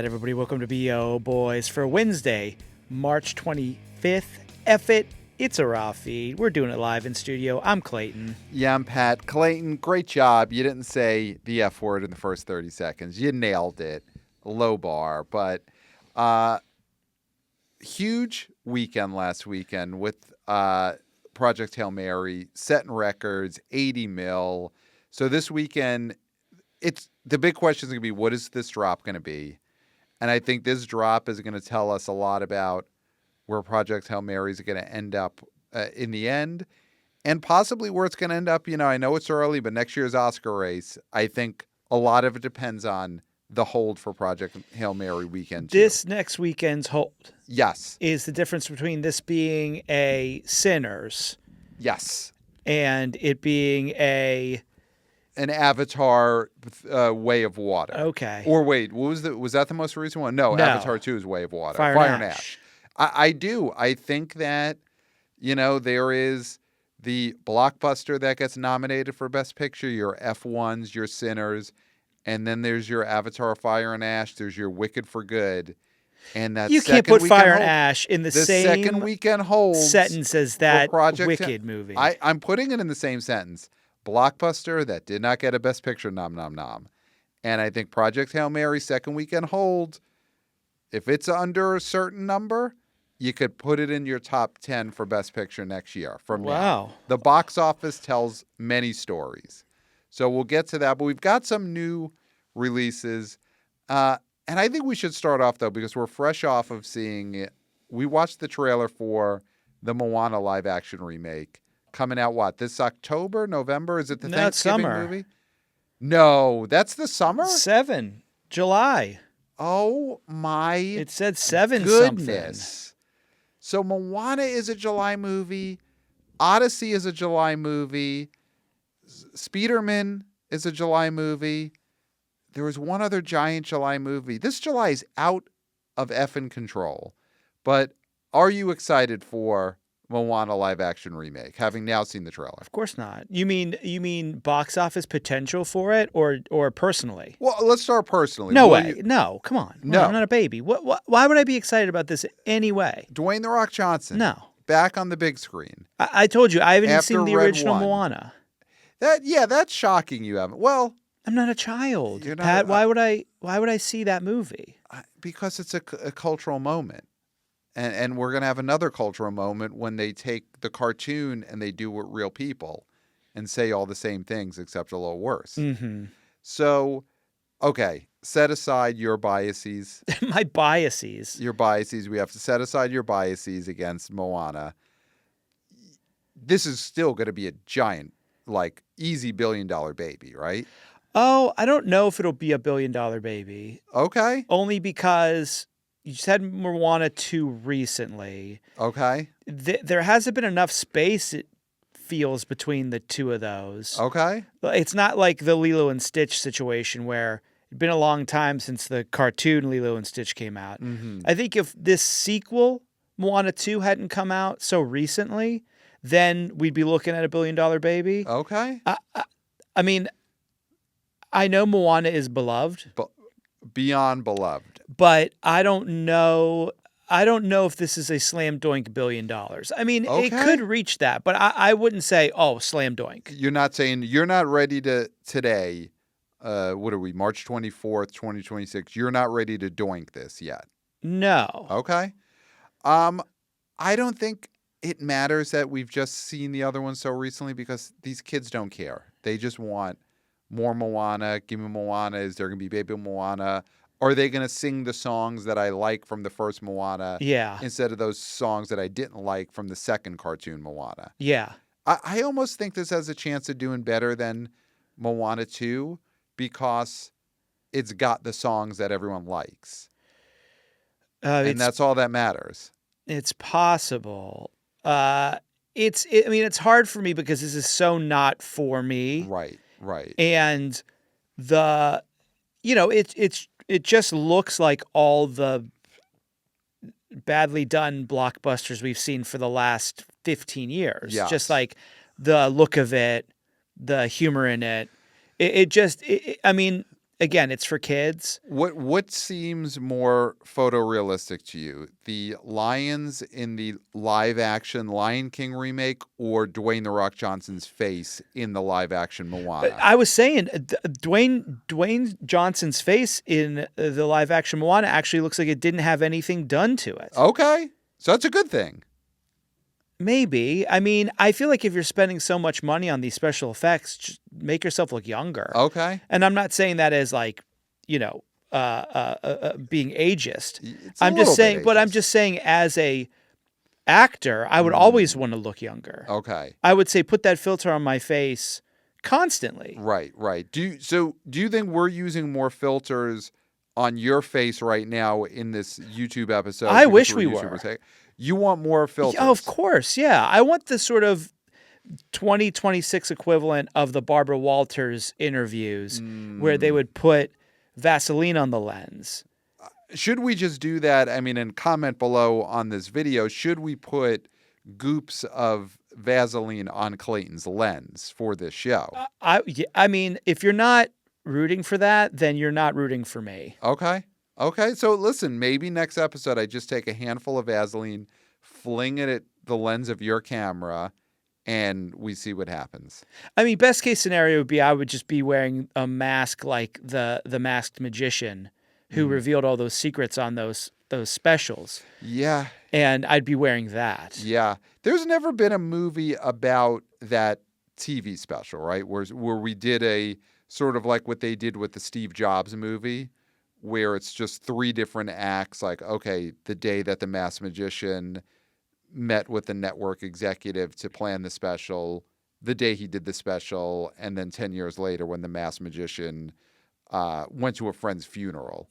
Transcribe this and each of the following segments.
right, everybody, welcome to BO Boys for Wednesday, March 25th. F it, it's a raw feed. We're doing it live in studio. I'm Clayton. Yeah, I'm Pat. Clayton, great job. You didn't say the F word in the first 30 seconds. You nailed it. Low bar. But huge weekend last weekend with Project Hail Mary, setting records, 80 mil. So this weekend, the big question is going to be, what is this drop going to be? And I think this drop is going to tell us a lot about where Project Hail Mary is going to end up in the end, and possibly where it's going to end up. You know, I know it's early, but next year's Oscar race, I think a lot of it depends on the hold for Project Hail Mary weekend. This next weekend's hold, yes, is the difference between this being a Sinners, yes, and it being an Avatar Way of Water. Okay. Or wait, was that the most recent one? No, Avatar 2 is Way of Water. Fire and Ash. I do. I think that, you know, there is the blockbuster that gets nominated for Best Picture, your F1s, your Sinners, and then there's your Avatar Fire and Ash, there's your Wicked for Good. And that you can't put Fire and Ash in the same second weekend hold sentence as that Wicked movie. I'm putting it in the same sentence. Blockbuster that did not get a Best Picture nom nom nom. And I think Project Hail Mary second weekend hold, if it's under a certain number, you could put it in your top 10 for Best Picture next year from now. The box office tells many stories. So we'll get to that. But we've got some new releases. And I think we should start off, though, because we're fresh off of seeing it. We watched the trailer for the Moana live-action remake. Coming out, what, this October, November? Is it the Thanksgiving movie? No, that's the summer? 7 July. Oh, my It said 7 goodness. something. So Moana is a July movie. Odyssey is a July movie. Spider-Man is a July movie. There was one other giant July movie. This July is out of effing control. But are you excited for Moana live action remake, having now seen the trailer? Of course not. You mean box office potential for it, or personally? Well, let's start personally. No way. No, come on. No. I'm not a baby. Why would I be excited about this anyway? Dwayne "The Rock" Johnson. No. Back on the big screen. I told you, I haven't After seen the Red original 1. Moana. That's shocking you haven't. Well, I'm not a child. You're not Pat, why would I see that movie? Because it's a cultural moment. And we're going to have another cultural moment when they take the cartoon and they do it with real people and say all the same things except a little worse. Mm-hmm. So, okay, set aside your biases. My biases. Your biases. We have to set aside your biases against Moana. This is still going to be a giant, like, easy $1 billion baby, right? Oh, I don't know if it'll be a $1 billion baby. Okay. Only because you said Moana 2 recently. Okay. There hasn't been enough space, it feels, between the two of those. Okay. It's not like the Lilo and Stitch situation where it'd been a long time since the cartoon Lilo and Stitch came out. Mm-hmm. I think if this sequel, Moana 2, hadn't come out so recently, then we'd be looking at a $1 billion baby. Okay. I mean, I know Moana is beloved. Beyond beloved. But I don't know if this is a slam doink $1 billion. I mean, Okay. It could reach that, but I wouldn't say, oh, slam doink. You're not saying you're not ready to today. What are we? March 24th, 2026. You're not ready to doink this yet. No. Okay. I don't think it matters that we've just seen the other one so recently because these kids don't care. They just want more Moana. Give me Moana. Is there going to be baby Moana? Are they going to sing the songs that I like from the first Moana? Yeah. Instead of those songs that I didn't like from the second cartoon Moana? Yeah. I almost think this has a chance of doing better than Moana 2 because it's got the songs that everyone likes. And that's all that matters. It's possible. It's hard for me because this is so not for me. Right. And it just looks like all the badly done blockbusters we've seen for the last 15 years. Yes. Just like the look of it, the humor in it. again, it's for kids. What seems more photorealistic to you? The lions in the live action Lion King remake or Dwayne "The Rock" Johnson's face in the live action Moana? I was saying Dwayne Johnson's face in the live action Moana actually looks like it didn't have anything done to it. Okay. So that's a good thing. Maybe. I mean, I feel like if you're spending so much money on these special effects, just make yourself look younger. Okay. And I'm not saying that as like, being ageist. I'm just saying, but I'm just saying as a actor, I would always want to look younger. Okay. I would say put that filter on my face constantly. Right. Do you think we're using more filters on your face right now in this YouTube episode? I wish we were. You want more filters? Oh, of course, yeah. I want the sort of 2026 equivalent of the Barbara Walters interviews where they would put Vaseline on the lens. Should we just do that? I mean, and comment below on this video, should we put goops of Vaseline on Clayton's lens for this show? I mean, if you're not rooting for that, then you're not rooting for me. Okay, so listen, maybe next episode I just take a handful of Vaseline, fling it at the lens of your camera, and we see what happens. I mean, best case scenario would be I would just be wearing a mask like the Masked Magician who revealed all those secrets on those specials. Yeah. And I'd be wearing that. Yeah. There's never been a movie about that TV special, right? Where we did a sort of like what they did with the Steve Jobs movie, where it's just 3 different acts, like, okay, the day that the Masked Magician met with the network executive to plan the special, the day he did the special, and then 10 years later when the Masked Magician went to a friend's funeral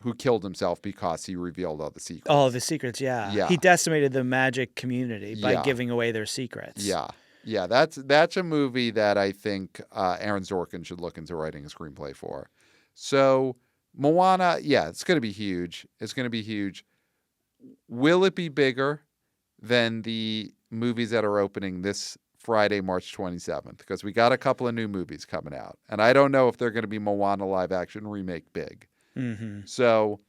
who killed himself because he revealed all the secrets. All the secrets, yeah. He decimated the magic community by giving away their secrets. Yeah, that's a movie that I think Aaron Sorkin should look into writing a screenplay for. So Moana, it's going to be huge. It's going to be huge. Will it be bigger than the movies that are opening this Friday, March 27th? Because we got a couple of new movies coming out. And I don't know if they're going to be Moana live action remake big. So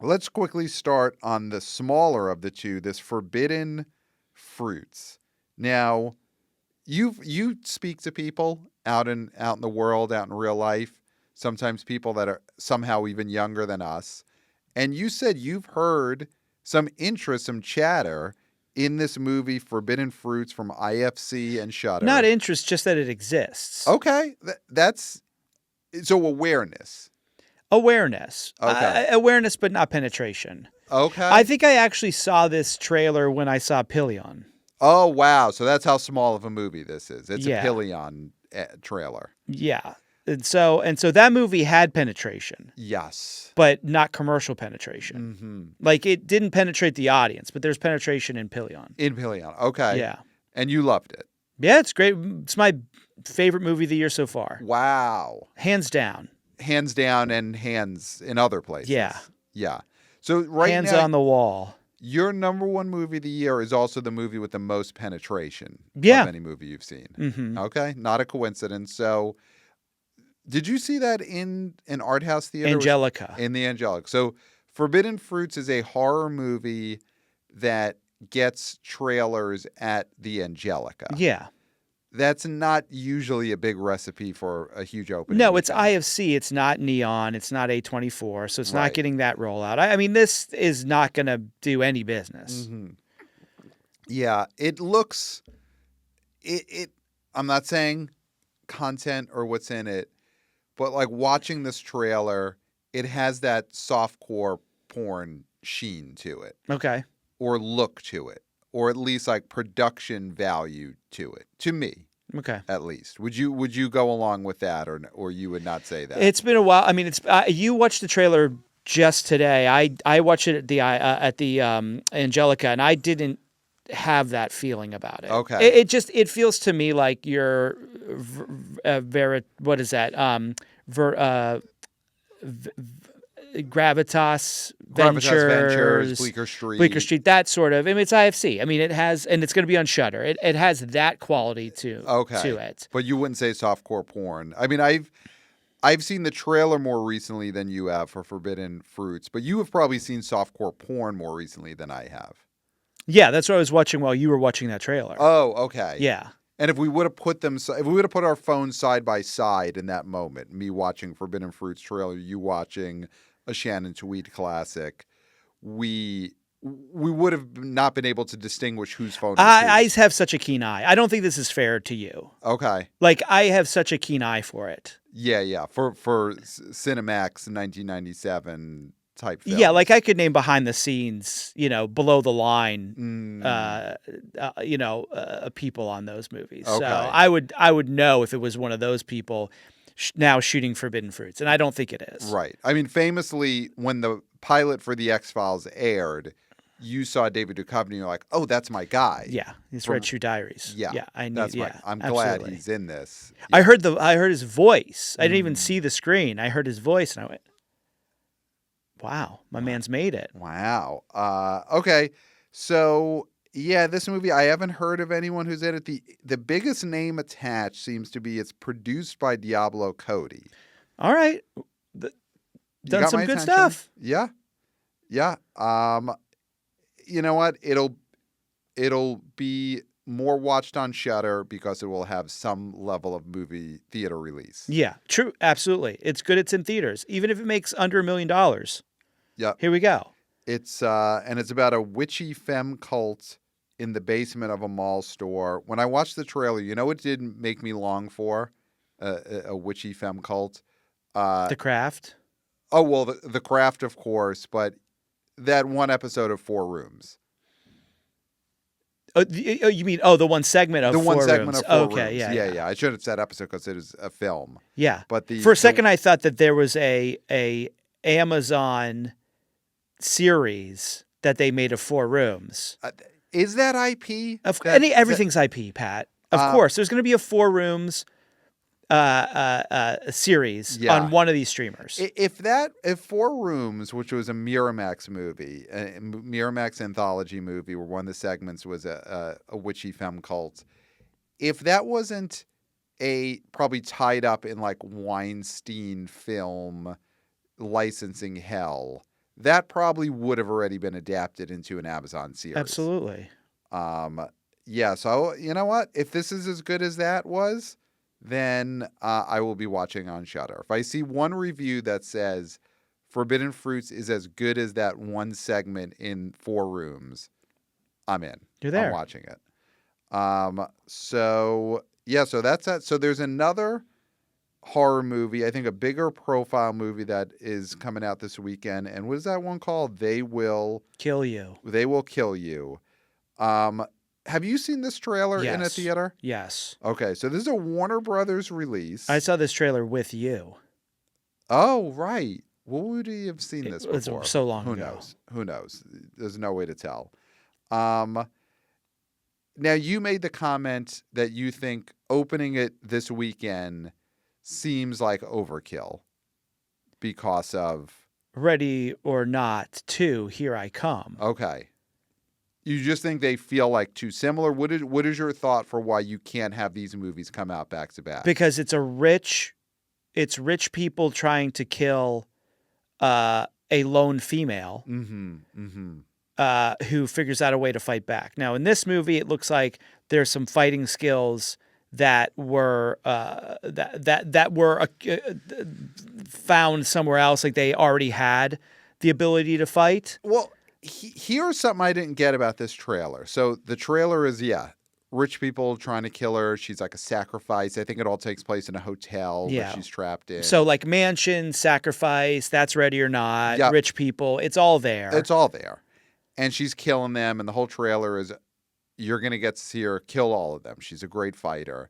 let's quickly start on the smaller of the two, this Forbidden Fruits. Now, you speak to people out in the world, out in real life, sometimes people that are somehow even younger than us. And you said you've heard some interest, some chatter in this movie Forbidden Fruits from IFC and Shudder. Not interest, just that it exists. Okay. That's so awareness. Awareness. Okay. Awareness, but not penetration. Okay. I think I actually saw this trailer when I saw Pillion. Oh, wow. So that's how small of a movie this is. It's Yeah. a Pillion trailer. Yeah. And so that movie had penetration. Yes. But not commercial penetration. Like it didn't penetrate the audience, but there's penetration in Pillion. In Pillion. Okay. Yeah. And you loved it. Yeah, it's great. It's my favorite movie of the year so far. Wow. Hands down. Hands down and hands in other places. Yeah. Yeah. So right Hands now, on the wall. your number one movie of the year is also the movie with the most penetration of any movie you've seen. Okay. Not a coincidence. So did you see that in an art house theater? Angelica. In the Angelica. So Forbidden Fruits is a horror movie that gets trailers at the Angelica. Yeah. That's not usually a big recipe for a huge opening. No, it's weekend. IFC. It's not Neon. It's not A24. So it's Right. not getting that rollout. I mean, this is not going to do any business. Yeah, it looks. It. I'm not saying content or what's in it, but like watching this trailer, it has that softcore porn sheen to it, Okay. or look to it, or at least like production value to it. To me, Okay. at least. Would you go along with that, or you would not say that? It's been a while. I mean, it's you watched the trailer just today. I watched it at the Angelica, and I didn't have that feeling about it. Okay. It feels to me like you're what is that? Gravitas Ventures, Bleecker Street, that sort of. I mean, it's IFC. I mean, it has, and it's going to be on Shudder. It has that quality to it. But you wouldn't say softcore porn. I mean, I've seen the trailer more recently than you have for Forbidden Fruits, but you have probably seen softcore porn more recently than I have. Yeah, that's what I was watching while you were watching that trailer. Oh, okay. Yeah. And if we would have put our phones side by side in that moment, me watching Forbidden Fruits trailer, you watching a Shannon Tweed classic, we would have not been able to distinguish whose phone. I have such a keen eye. I don't think this is fair to you. Okay. Like, I have such a keen eye for it. Yeah. For Cinemax 1997 type films. Yeah, like I could name behind the scenes, below the line, people on those movies. Okay. So I would know if it was one of those people now shooting Forbidden Fruits, and I don't think it is. Right. I mean, famously, when the pilot for The X-Files aired, you saw David Duchovny, and you're like, "Oh, that's my guy." Yeah, he's Red Shoe Diaries. Yeah, I knew. that's Yeah, I'm absolutely. glad he's in this. Yeah. I heard his voice. I didn't even see the screen. I heard his voice, and I went, "Wow, my man's made it." Wow. Okay. So yeah, this movie, I haven't heard of anyone who's in it. The biggest name attached seems to be it's produced by Diablo Cody. All right, done some good stuff. Yeah. You know what? It'll be more watched on Shudder because it will have some level of movie theater release. Yeah, true. Absolutely. It's good it's in theaters. Even if it makes under $1 million. Yeah. Here we go. It's about a witchy femme cult in the basement of a mall store. When I watched the trailer, it didn't make me long for a witchy femme cult. The Craft. Oh, well, the Craft, of course, but that one episode of Four Rooms. You mean the one segment of the one Four segment Rooms. of Four Okay, Rooms. Yeah. I should have said episode because it is a film. Yeah, but for a second I thought that there was a Amazon series that they made of Four Rooms. Is that IP? Everything's IP, Pat. Of course, there's going to be a Four Rooms series on one of these streamers. If Four Rooms, which was a Miramax movie, a Miramax anthology movie, where one of the segments was a witchy femme cult, if that wasn't probably tied up in like Weinstein film licensing hell, that probably would have already been adapted into an Amazon series. Absolutely. Yeah. So you know what? If this is as good as that was, then I will be watching on Shudder. If I see one review that says Forbidden Fruits is as good as that one segment in Four Rooms, I'm in. You're there. I'm watching it. So that's that. So there's another horror movie, I think a bigger profile movie that is coming out this weekend. And what is that one called? They Will Kill You. They Will Kill You. Have you seen this trailer in a theater? Yes. Okay, so this is a Warner Brothers release. I saw this trailer with you. Oh, right. Well, would you have seen this before? It was so long ago. Who knows? There's no way to tell. Now, you made the comment that you think opening it this weekend seems like overkill because of Ready or Not 2, Here I Come. Okay. You just think they feel like too similar? What is your thought for why you can't have these movies come out back to back? Because it's rich people trying to kill a lone female who figures out a way to fight back. Now, in this movie, it looks like there's some fighting skills that were found somewhere else, like they already had the ability to fight. Well, here's something I didn't get about this trailer. So the trailer is, rich people trying to kill her. She's like a sacrifice. I think it all takes place in a hotel that she's trapped in. So like mansion, sacrifice, that's Ready or Not, rich people, it's all there. It's all there. And she's killing them, and the whole trailer is you're going to get to see her kill all of them. She's a great fighter.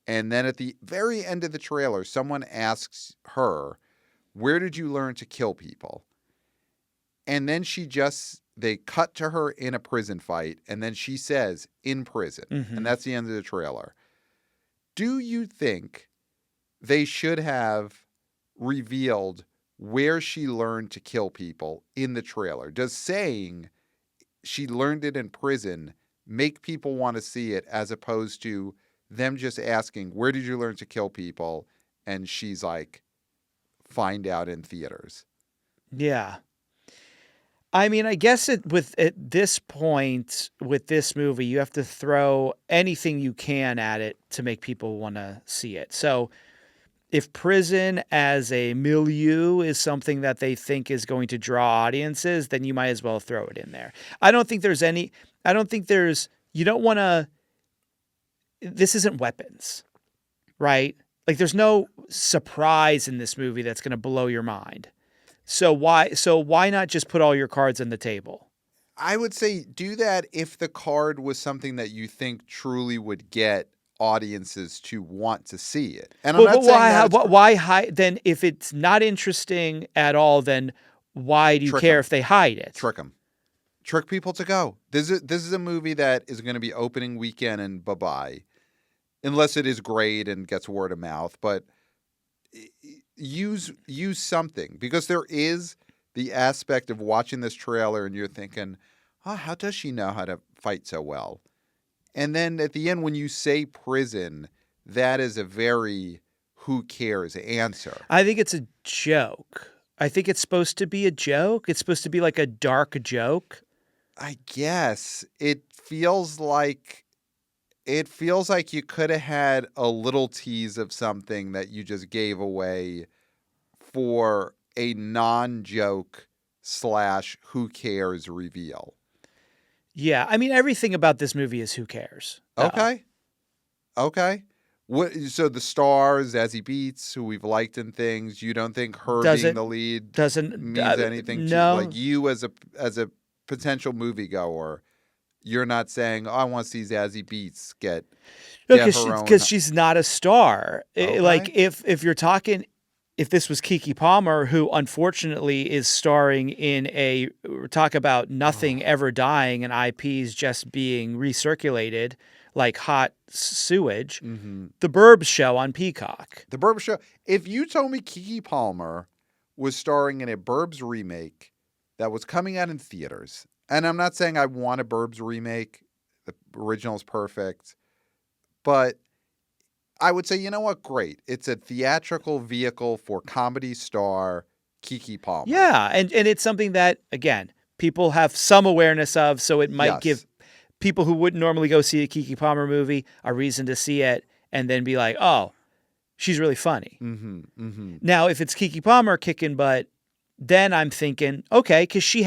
And then at the very end of the trailer, someone asks her, where did you learn to kill people? And then they cut to her in a prison fight, and then she says, in prison. And that's the end of the trailer. Do you think they should have revealed where she learned to kill people in the trailer? Does saying she learned it in prison make people want to see it, as opposed to them just asking, where did you learn to kill people? And she's like, find out in theaters. Yeah. I mean, I guess at this point with this movie, you have to throw anything you can at it to make people want to see it. So if prison as a milieu is something that they think is going to draw audiences, then you might as well throw it in there. You don't want to, this isn't Weapons, right? Like there's no surprise in this movie that's going to blow your mind. So why not just put all your cards on the table? I would say do that if the card was something that you think truly would get audiences to want to see it. And I'm not saying why hide? Then if it's not interesting at all, then why do you care if they hide it? Trick them. Trick people to go. This is a movie that is going to be opening weekend and bye-bye. Unless it is great and gets word of mouth. But use something, because there is the aspect of watching this trailer and you're thinking, oh, how does she know how to fight so well? And then at the end, when you say prison, that is a very who cares answer. I think it's a joke. I think it's supposed to be a joke. It's supposed to be like a dark joke. I guess it feels like you could have had a little tease of something that you just gave away for a non-joke / who cares reveal. Yeah, I mean, everything about this movie is who cares. Okay. So the stars, Zazie Beetz, who we've liked in things, you don't think her being the lead means anything to like you as a potential moviegoer? You're not saying, oh, I want to see Zazie Beetz get her own. Because she's not a star. Okay. Like if you're talking, if this was Keke Palmer, who unfortunately is starring in talk about nothing ever dying and IPs just being recirculated like hot sewage, The Burbs show on Peacock. The Burbs show. If you told me Keke Palmer was starring in a Burbs remake that was coming out in theaters, and I'm not saying I want a Burbs remake. The original is perfect. But I would say, you know what? Great. It's a theatrical vehicle for comedy star Keke Palmer. Yeah, and it's something that, again, people have some awareness of, so it might give people who wouldn't normally go see a Keke Palmer movie a reason to see it and then be like, oh, she's really funny. Now, if it's Keke Palmer kicking butt, then I'm thinking, okay, because she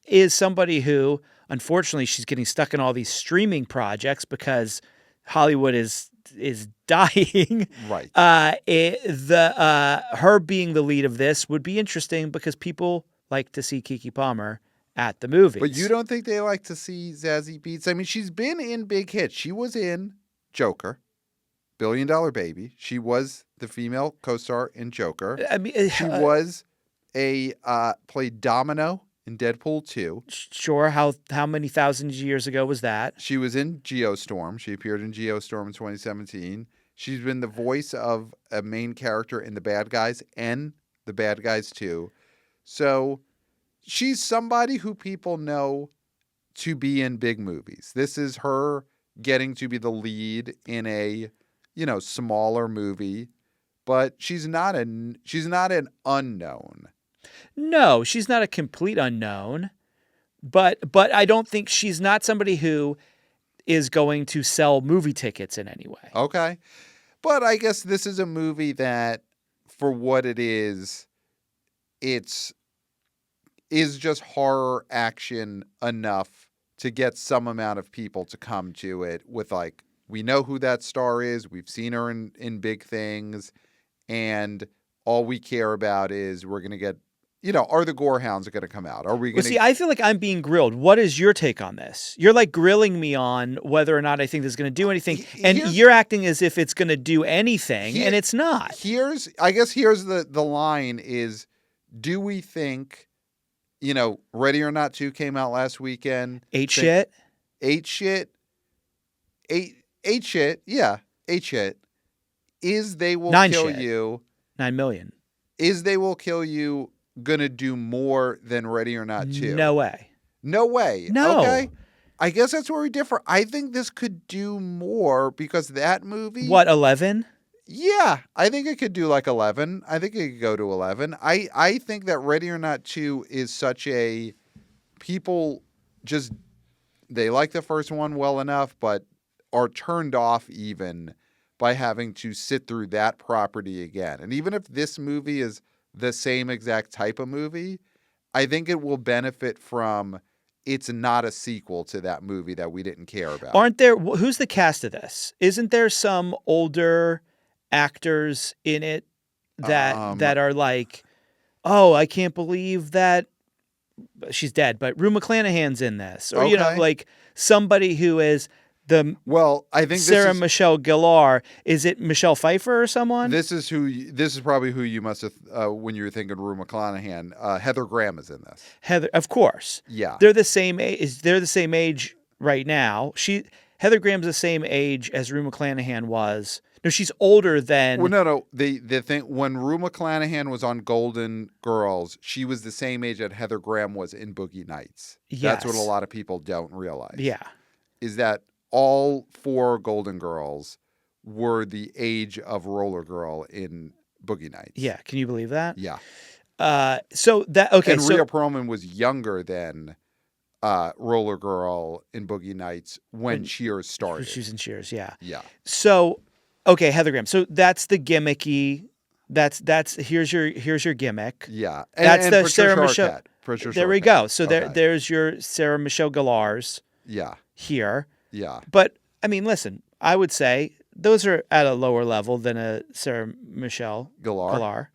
is somebody who, unfortunately, she's getting stuck in all these streaming projects because Hollywood is dying. Right. Her being the lead of this would be interesting because people like to see Keke Palmer at the movies. But you don't think they like to see Zazie Beetz? I mean, she's been in big hits. She was in Joker, $1 Billion Baby. She was the female co-star in Joker. I mean, she was played Domino in Deadpool 2. Sure. How many thousands of years ago was that? She was in Geostorm. She appeared in Geostorm in 2017. She's been the voice of a main character in The Bad Guys and The Bad Guys 2. So she's somebody who people know to be in big movies. This is her getting to be the lead in a, smaller movie, but she's not an unknown. No, she's not a complete unknown, but I don't think she's not somebody who is going to sell movie tickets in any way. Okay. But I guess this is a movie that, for what it is just horror action enough to get some amount of people to come to it with we know who that star is. We've seen her in big things. And all we care about is we're going to get, are the Gorehounds going to come out? Are we going to... See, I feel like I'm being grilled. What is your take on this? You're grilling me on whether or not I think this is going to do anything. And you're acting as if it's going to do anything, and it's not. Here's the line is, do we think, Ready or Not 2 came out last weekend. Ate shit? Yeah. 8 shit. Is They Will 9 Kill shit. You. 9 million. Is They Will Kill You gonna do more than Ready or Not 2? No way. No way. No. Okay. I guess that's where we differ. I think this could do more because that movie. What, 11? Yeah, I think it could do like 11. I think it could go to 11. I think that Ready or Not 2 is such a people just they like the first one well enough, but are turned off even by having to sit through that property again. And even if this movie is the same exact type of movie, I think it will benefit from it's not a sequel to that movie that we didn't care about. Aren't there? Who's the cast of this? Isn't there some older actors in it that are like, oh, I can't believe that she's dead, but Rue McClanahan's in this, or like somebody who is I think Sarah Michelle Gellar. Is it Michelle Pfeiffer or someone? This is probably who you must have when you were thinking Rue McClanahan. Heather Graham is in this. Heather, of course. Yeah, they're the same age. They're the same age right now. Heather Graham's the same age as Rue McClanahan was. No, she's older than. Well, no. The thing when Rue McClanahan was on Golden Girls, she was the same age that Heather Graham was in Boogie Nights. Yes. That's what a lot of people don't realize. Yeah, is that all 4 Golden Girls were the age of Roller Girl in Boogie Nights. Yeah, can you believe that? Yeah. So that okay. And Rhea Perlman was younger than Roller Girl in Boogie Nights when Cheers started. She was in Cheers, yeah. Yeah. So, okay, Heather Graham. So that's the gimmicky. That's here's your gimmick. Yeah. That's and the Sarah Michelle. There we go. So there's your Sarah Michelle Gellar's. Yeah. Here. Yeah. But I mean, listen, I would say those are at a lower level than a Sarah Michelle Gellar.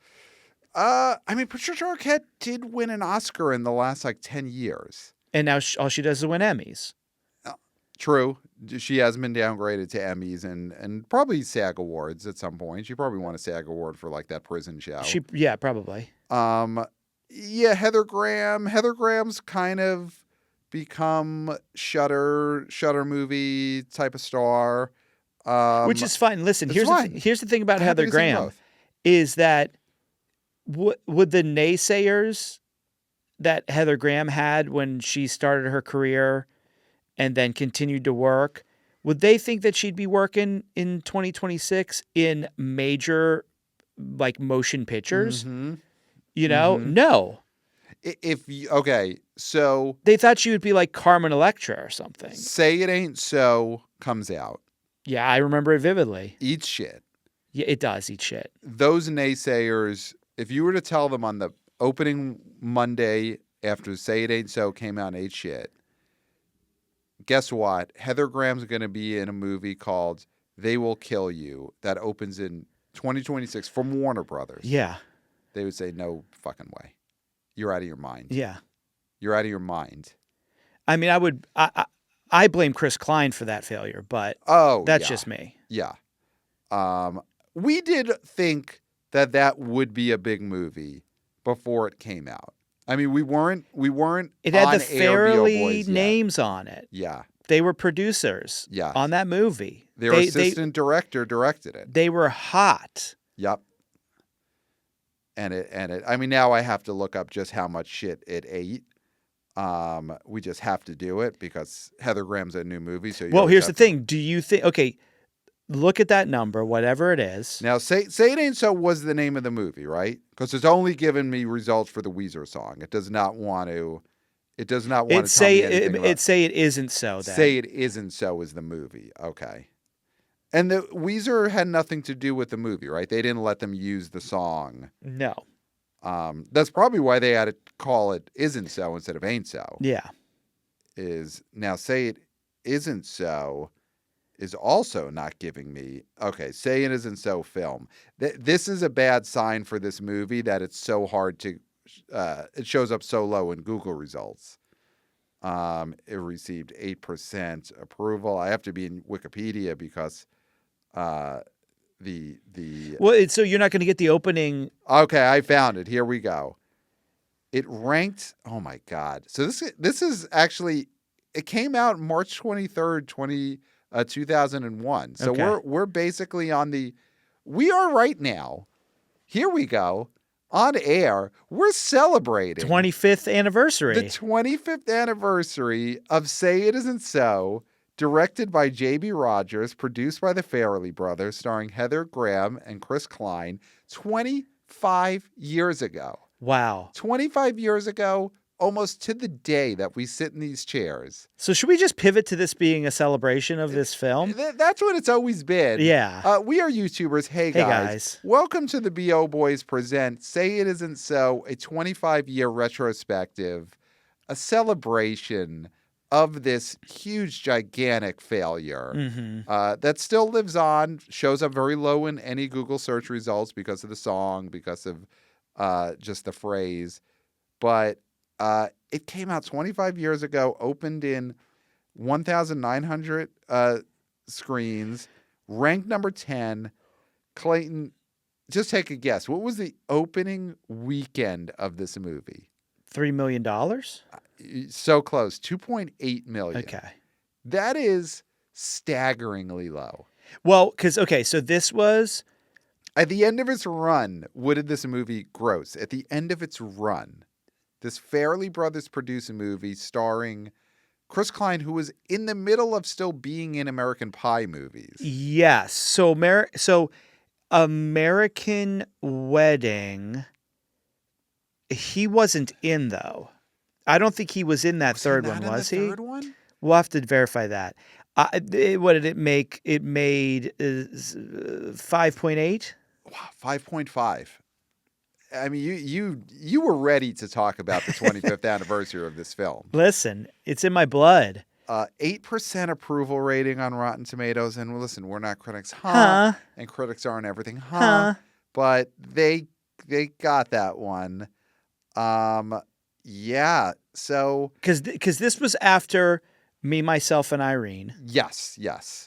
I mean, Patricia Arquette did win an Oscar in the last 10 years. And now all she does is win Emmys. True. She has been downgraded to Emmys and probably SAG Awards at some point. She probably won a SAG Award for that prison show. Yeah, probably. Yeah, Heather Graham. Heather Graham's kind of become Shutter movie type of star. Which is fine. Listen, here's the thing about Heather Graham is that would the naysayers that Heather Graham had when she started her career and then continued to work, would they think that she'd be working in 2026 in major motion pictures? Mm-hmm. No. So they thought she would be like Carmen Electra or something. Say It Ain't So comes out. Yeah, I remember it vividly. Eats shit. Yeah, it does eat shit. Those naysayers, if you were to tell them on the opening Monday after Say It Ain't So came out and ate shit, guess what? Heather Graham's going to be in a movie called They Will Kill You that opens in 2026 from Warner Brothers. Yeah. They would say, no fucking way. You're out of your mind. Yeah. You're out of your mind. I mean, I blame Chris Klein for that failure, but that's just me. Yeah. We did think that would be a big movie before it came out. I mean, we weren't. It had on the Fairly boys names on it. Yeah. They were producers. Yeah. On that movie. Their assistant director directed it. They were hot. Yep. And it. I mean, now I have to look up just how much shit it ate. We just have to do it because Heather Graham's a new movie. So here's the thing. Do you think? Okay, look at that number, whatever it is. Now, Say It Ain't So was the name of the movie, right? Because it's only given me results for the Weezer song. It does not want to. It does not want to tell me anything about. Say It Isn't So. Then. Say It Isn't So is the movie. Okay. And the Weezer had nothing to do with the movie, right? They didn't let them use the song. No. That's probably why they had to call it Isn't So instead of Ain't So. Yeah. Now Say It Isn't So is also not giving me, okay, Say It Isn't So film. This is a bad sign for this movie that it's so hard to, it shows up so low in Google results. It received 8% approval. I have to be in Wikipedia because so you're not going to get the opening. Okay, I found it. Here we go. It ranked. Oh my God! So this is actually. It came out March 23rd, 2001. So okay. we're basically on the. We are right now. Here we go. On air, we're celebrating 25th anniversary. The 25th anniversary of Say It Isn't So, Directed by J.B. Rogers, produced by the Farrelly brothers, starring Heather Graham and Chris Klein, 25 years ago. Wow. 25 years ago, almost to the day that we sit in these chairs. So should we just pivot to this being a celebration of this film? That's what it's always been. Yeah. We are YouTubers. Hey guys. Welcome to the BO Boys present Say It Isn't So, a 25-year retrospective, a celebration of this huge, gigantic failure that still lives on, shows up very low in any Google search results because of the song, because of just the phrase. But it came out 25 years ago, opened in 1,900 screens, ranked number 10. Clayton, just take a guess. What was the opening weekend of this movie? $3 million? So close. 2.8 million. Okay. That is staggeringly low. Well, so this was... At the end of its run, what did this movie gross? At the end of its run, this Farrelly Brothers produced a movie starring Chris Klein, who was in the middle of still being in American Pie movies. Yes. So American Wedding, he wasn't in, though. I don't think he was in that third one, was he? Third one? We'll have to verify that. What did it make? It made 5.8. Wow, 5.5. I mean, you were ready to talk about the 25th anniversary of this film. Listen, it's in my blood. 8% approval rating on Rotten Tomatoes, and listen, we're not critics, and critics aren't everything, but they got that one. Yeah. So because this was after Me, Myself, and Irene. Yes.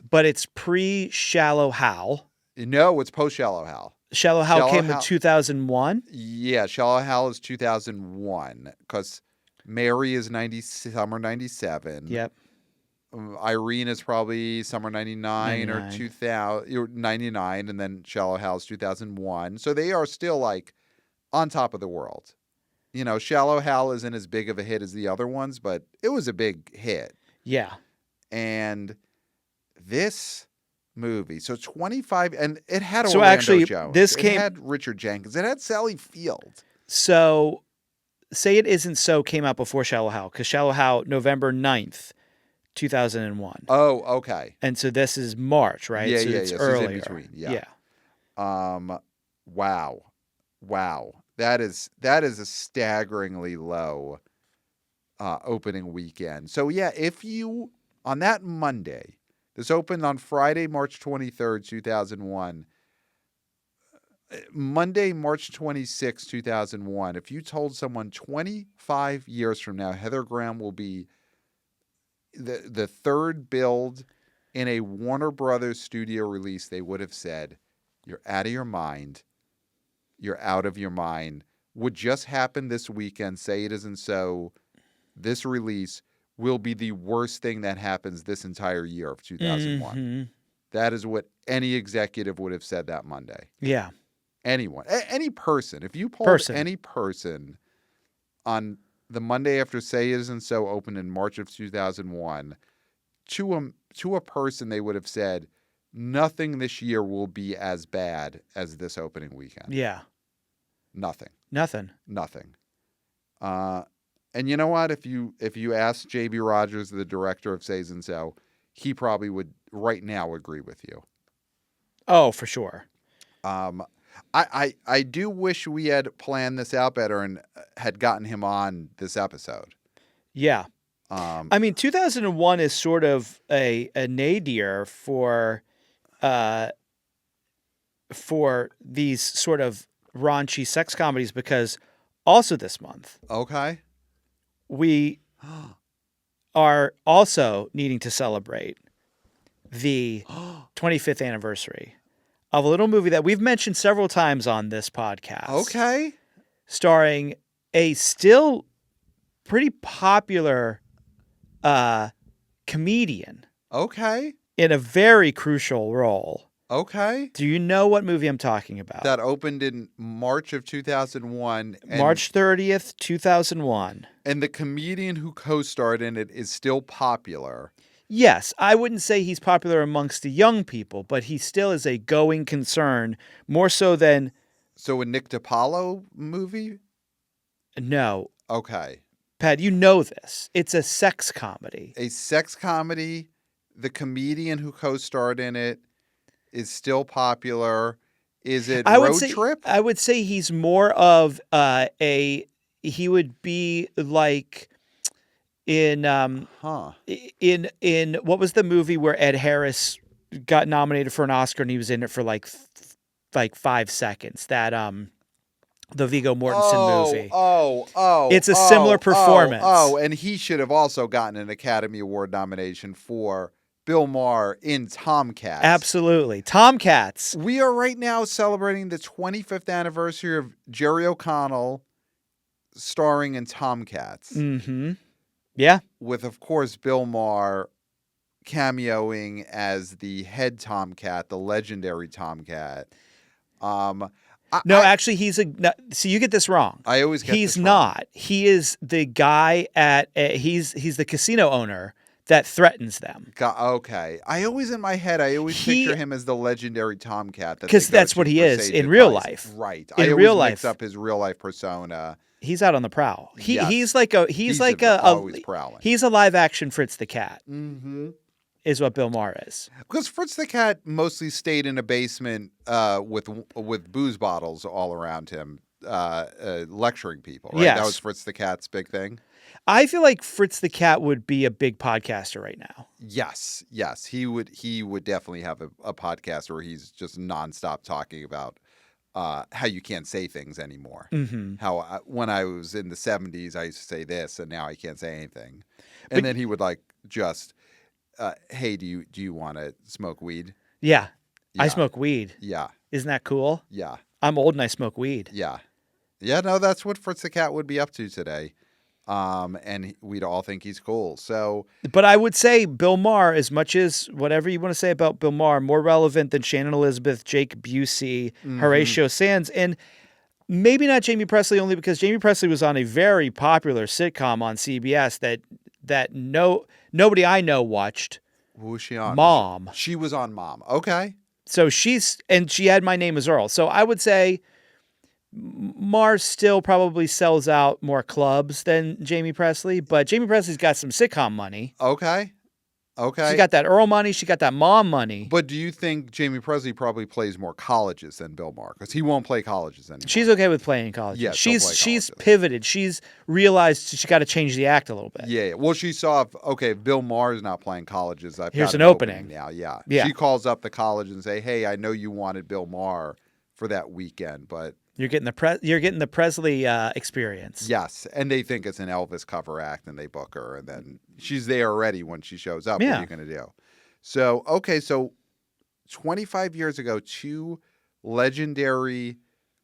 But it's pre-Shallow Hal. No, it's post-Shallow Hal. Shallow Hal came in 2001? Yeah, Shallow Hal is 2001 because Mary is summer 97. Yep. Irene is probably summer 99 or 2000 or 99, and then Shallow Hal is 2001. So they are still like on top of the world. You know, Shallow Hal isn't as big of a hit as the other ones, but it was a big hit. Yeah. And this movie, so 25, and it had Orlando Jones. It had Richard Jenkins. It had Sally Field. So Say It Isn't So came out before Shallow Hal, because Shallow Hal, November 9th, 2001. Oh, okay. And so this is March, right? Yeah, so yeah, it's yeah. earlier. So it's in between. Yeah. Wow. That is a staggeringly low opening weekend. So yeah, if you on that Monday, this opened on Friday, March 23rd, 2001. Monday, March 26, 2001. If you told someone 25 years from now, Heather Graham will be the third build in a Warner Brothers studio release, they would have said, "You're out of your mind. You're out of your mind." Would just happen this weekend. Say It Isn't So. This release will be the worst thing that happens this entire year of 2001. Mm-hmm. That is what any executive would have said that Monday. Yeah. Anyone. Any person. If you polled any person on the Monday after Say It Isn't So opened in March of 2001, to a person they would have said, nothing this year will be as bad as this opening weekend. Yeah. Nothing. And you know what? If you ask J.B. Rogers, the director of Say It Isn't So, he probably would right now agree with you. Oh, for sure. I do wish we had planned this out better and had gotten him on this episode. Yeah. I mean, 2001 is sort of a nadir for these sort of raunchy sex comedies, because also this month, okay, we are also needing to celebrate the 25th anniversary of a little movie that we've mentioned several times on this podcast. Okay. Starring a still pretty popular comedian. Okay. In a very crucial role. Okay. Do you know what movie I'm talking about? That opened in March of 2001. March 30th, 2001. And the comedian who co-starred in it is still popular. Yes, I wouldn't say he's popular amongst the young people, but he still is a going concern, more so than... So a Nick DiPaolo movie? No. Okay. Pat, you know this. It's a sex comedy. A sex comedy. The comedian who co-starred in it is still popular. Is it Road Trip? I would say he's more of he would be like in what was the movie where Ed Harris got nominated for an Oscar and he was in it for like 5 seconds? That the Viggo Mortensen movie. It's a similar performance. And he should have also gotten an Academy Award nomination for Bill Maher in Tomcats. Absolutely. Tomcats. We are right now celebrating the 25th anniversary of Jerry O'Connell starring in Tomcats. Mm-hmm. Yeah. With, of course, Bill Maher cameoing as the head Tomcat, the legendary Tomcat. Actually, see, you get this wrong. I always get He's this wrong. not. He is the guy he's the casino owner that threatens them. Okay. I always picture him as the legendary Tomcat. Because that's what he is in real life. Right. In I always real life, mix up his real life persona. He's out on the prowl. He's always prowling. He's a live action Fritz the Cat. Mm-hmm. Is what Bill Maher is. Because Fritz the Cat mostly stayed in a basement with booze bottles all around him, lecturing people. Right? Yes. That was Fritz the Cat's big thing. I feel like Fritz the Cat would be a big podcaster right now. Yes, he would definitely have a podcast where he's just nonstop talking about how you can't say things anymore. Mm-hmm. How when I was in the 70s, I used to say this, and now I can't say anything. And then he would just, hey, do you want to smoke weed? Yeah, I smoke weed. Yeah. Isn't that cool? Yeah. I'm old and I smoke weed. Yeah. Yeah, no, that's what Fritz the Cat would be up to today. And we'd all think he's cool. So, but I would say Bill Maher, as much as whatever you want to say about Bill Maher, more relevant than Shannon Elizabeth, Jake Busey, Horatio Sands, and maybe not Jamie Presley, only because Jamie Presley was on a very popular sitcom on CBS that nobody I know watched. Who was she on? Mom. She was on Mom. Okay. So she had My Name is Earl. So I would say Maher still probably sells out more clubs than Jamie Presley, but Jamie Presley's got some sitcom money. Okay. She got that Earl money. She got that Mom money. But do you think Jamie Presley probably plays more colleges than Bill Maher? Because he won't play colleges anymore. She's okay with playing colleges. Yeah, she's pivoted. She's realized she got to change the act a little bit. Yeah. Well, she saw, Bill Maher's not playing colleges. Here's an opening now. Yeah. Yeah. She calls up the college and say, hey, I know you wanted Bill Maher for that weekend, but you're getting the Presley experience. Yes, and they think it's an Elvis cover act, and they book her, and then she's there already when she shows up. Yeah. What are you going to do? So 25 years ago, two legendary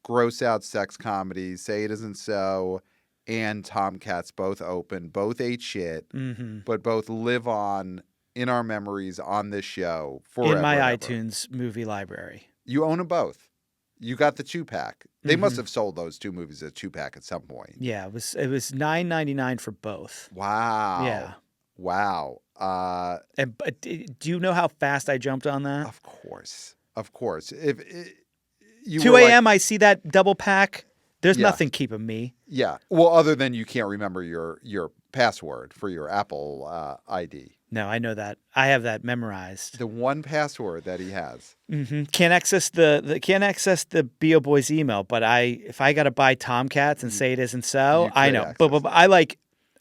gross-out sex comedies, Say It Isn't So and Tomcats, both open, both ate shit, but both live on in our memories on this show forever. In my iTunes movie library. You own them both. You got the 2-pack. They must have sold those two movies as a 2-pack at some point. Yeah, it was $9.99 for both. Wow. Yeah. Wow. But do you know how fast I jumped on that? Of course. If you 2 a.m. I see that double pack. There's Yeah. nothing keeping me. Yeah. Well, other than you can't remember your password for your Apple ID. No, I know that. I have that memorized. The one password that he has. Can't access the BO Boys email, but if I got to buy Tomcats and Say It Isn't So, I know. But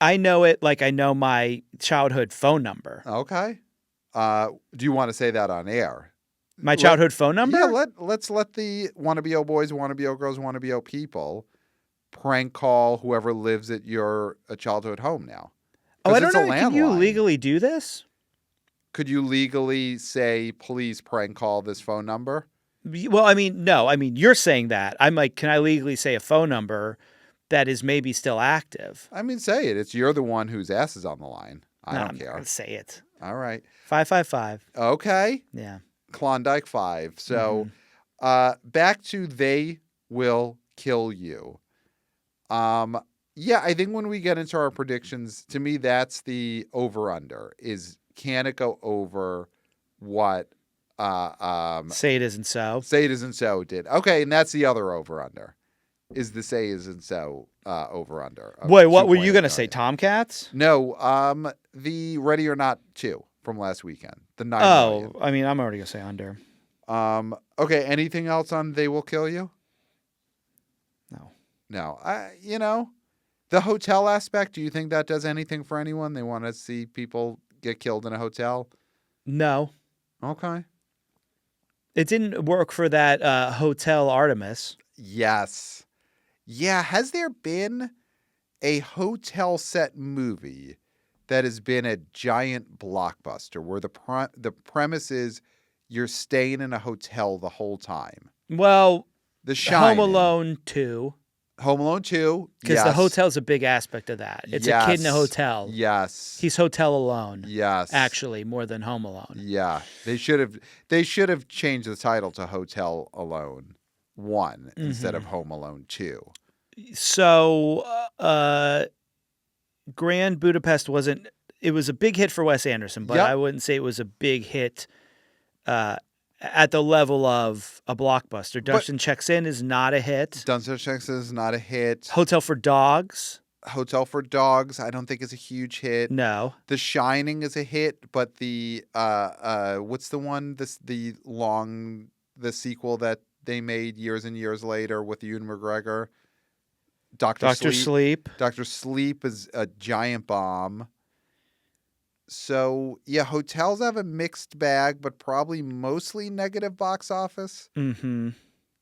I know it like I know my childhood phone number. Okay. Do you want to say that on air? My childhood phone number? Yeah, let's let the wannabe boys, wannabe girls, wannabe people prank call whoever lives at your childhood home now. Oh, I don't know. Can you legally do this? Could you legally say, please prank call this phone number? Well, I mean, no. I mean, you're saying that. I'm like, can I legally say a phone number that is maybe still active? I mean, say it. You're the one whose ass is on the line. I don't care. I'm not gonna say it. All right. 555. Okay. Yeah. Klondike 5. So back to They Will Kill You. Yeah, I think when we get into our predictions, to me, that's the over-under, is can it go over what Say It Isn't So. Say It Isn't So did? Okay, and that's the other over-under. Is the Say It Isn't So over-under. Wait, what were you 2.8 going to say? million. Tomcats? No, the Ready or Not 2 from last weekend. The 9 million. I mean, I'm already going to say under. Okay, anything else on They Will Kill You? No. No. The hotel aspect, do you think that does anything for anyone? They want to see people get killed in a hotel? No. Okay. It didn't work for that Hotel Artemis. Yes. Yeah, has there been a hotel set movie that has been a giant blockbuster where the premise is you're staying in a hotel the whole time? Well, The Shining. Home Alone 2. Home Alone 2. Because the hotel's a big aspect of that. It's a kid in a hotel. Yes. He's hotel alone. Yes. Actually, more than Home Alone. Yeah. They should have changed the title to Hotel Alone 1 instead of Home Alone 2. So, Grand Budapest it was a big hit for Wes Anderson, but I wouldn't say it was a big hit at the level of a blockbuster. Dunstan Checks In is not a hit. Dunstan Checks In is not a hit. Hotel for Dogs, I don't think is a huge hit. no. The Shining is a hit, but the what's the one the sequel that they made years and years later with Ewan McGregor? Dr. Sleep. Dr. Sleep is a giant bomb. So, yeah, hotels have a mixed bag, but probably mostly negative box office. Mm-hmm.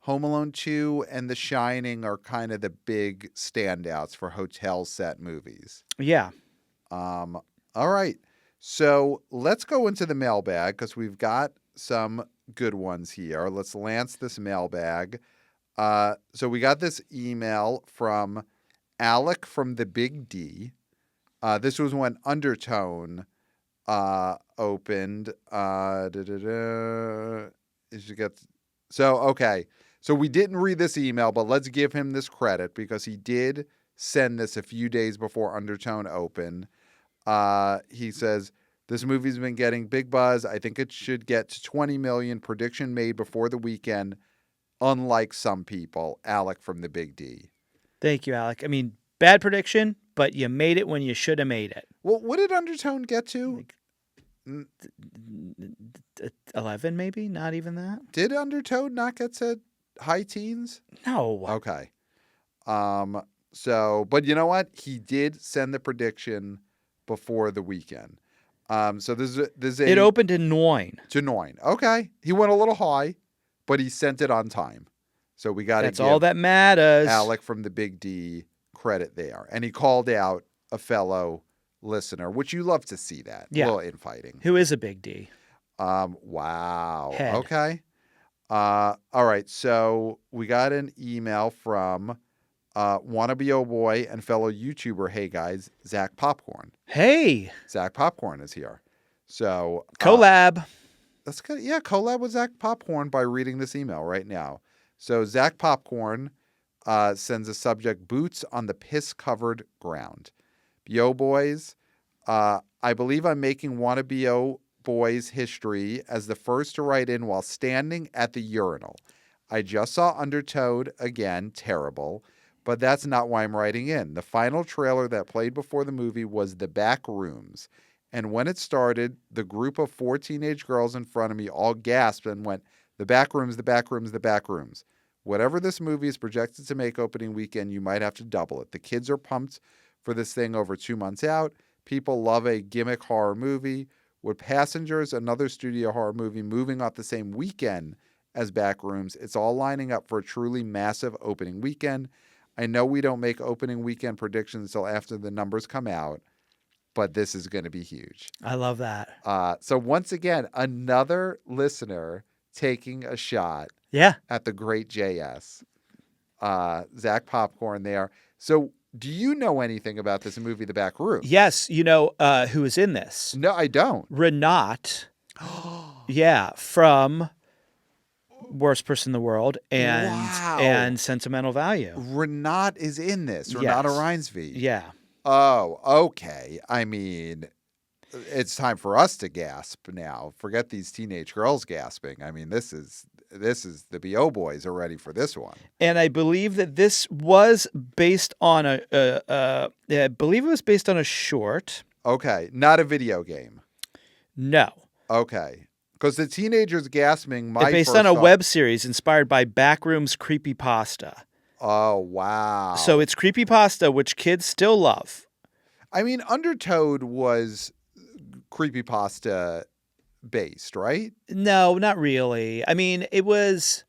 Home Alone 2 and The Shining are kind of the big standouts for hotel set movies. Yeah. All right. So let's go into the mailbag because we've got some good ones here. Let's lance this mailbag. So we got this email from Alec from the Big D. This was when Undertone opened. So we didn't read this email, but let's give him this credit because he did send this a few days before Undertone opened. He says, this movie's been getting big buzz. I think it should get to 20 million. Prediction made before the weekend. Unlike some people. Alec from the Big D. Thank you, Alec. I mean, bad prediction, but you made it when you should have made it. Well, what did Undertone get to? 11, maybe? Not even that? Did Undertone not get to high teens? No. Okay. But you know what? He did send the prediction before the weekend. So it opened in 9. To 9. Okay. He went a little high, but he sent it on time. So we got to give all that matters. Alec from the Big D credit there. And he called out a fellow listener, which you love to see that. Yeah. A little infighting. Who is a Big D? Wow. Head. Okay. All right. So we got an email from wannabe oh boy and fellow YouTuber, hey guys, Zach Popcorn. Hey. Zach Popcorn is here. So collab. That's good. Yeah, collab with Zach Popcorn by reading this email right now. So Zach Popcorn sends a subject, boots on the piss-covered ground. Yo boys, I believe I'm making wannabe oh boys history as the first to write in while standing at the urinal. I just saw Undertone again, terrible, but that's not why I'm writing in. The final trailer that played before the movie was The Back Rooms. And when it started, the group of 4 teenage girls in front of me all gasped and went, the back rooms, the back rooms, the back rooms. Whatever this movie is projected to make opening weekend, you might have to double it. The kids are pumped for this thing over 2 months out. People love a gimmick horror movie. With Passengers, another studio horror movie, moving off the same weekend as Back Rooms, it's all lining up for a truly massive opening weekend. I know we don't make opening weekend predictions until after the numbers come out, but this is going to be huge. I love that. So once again, another listener taking a shot at the great JS. Zach Popcorn there. So do you know anything about this movie, The Back Room? Yes. You know who is in this? No, I don't. Renat. Yeah. From Worst Person in the World and Sentimental Value. Renat is in this. Renata Reinsve. Yeah. Oh, okay. I mean, it's time for us to gasp now. Forget these teenage girls gasping. I mean, this is the BO boys are ready for this one. And I believe that this was based on I believe it was based on a short. Okay, not a video game. No. Okay, because the teenagers gasping. It's based on a web series inspired by Backrooms creepypasta. Oh wow! So it's creepypasta, which kids still love. I mean, Undertoad was creepypasta based, right? No, not really. I mean, it was...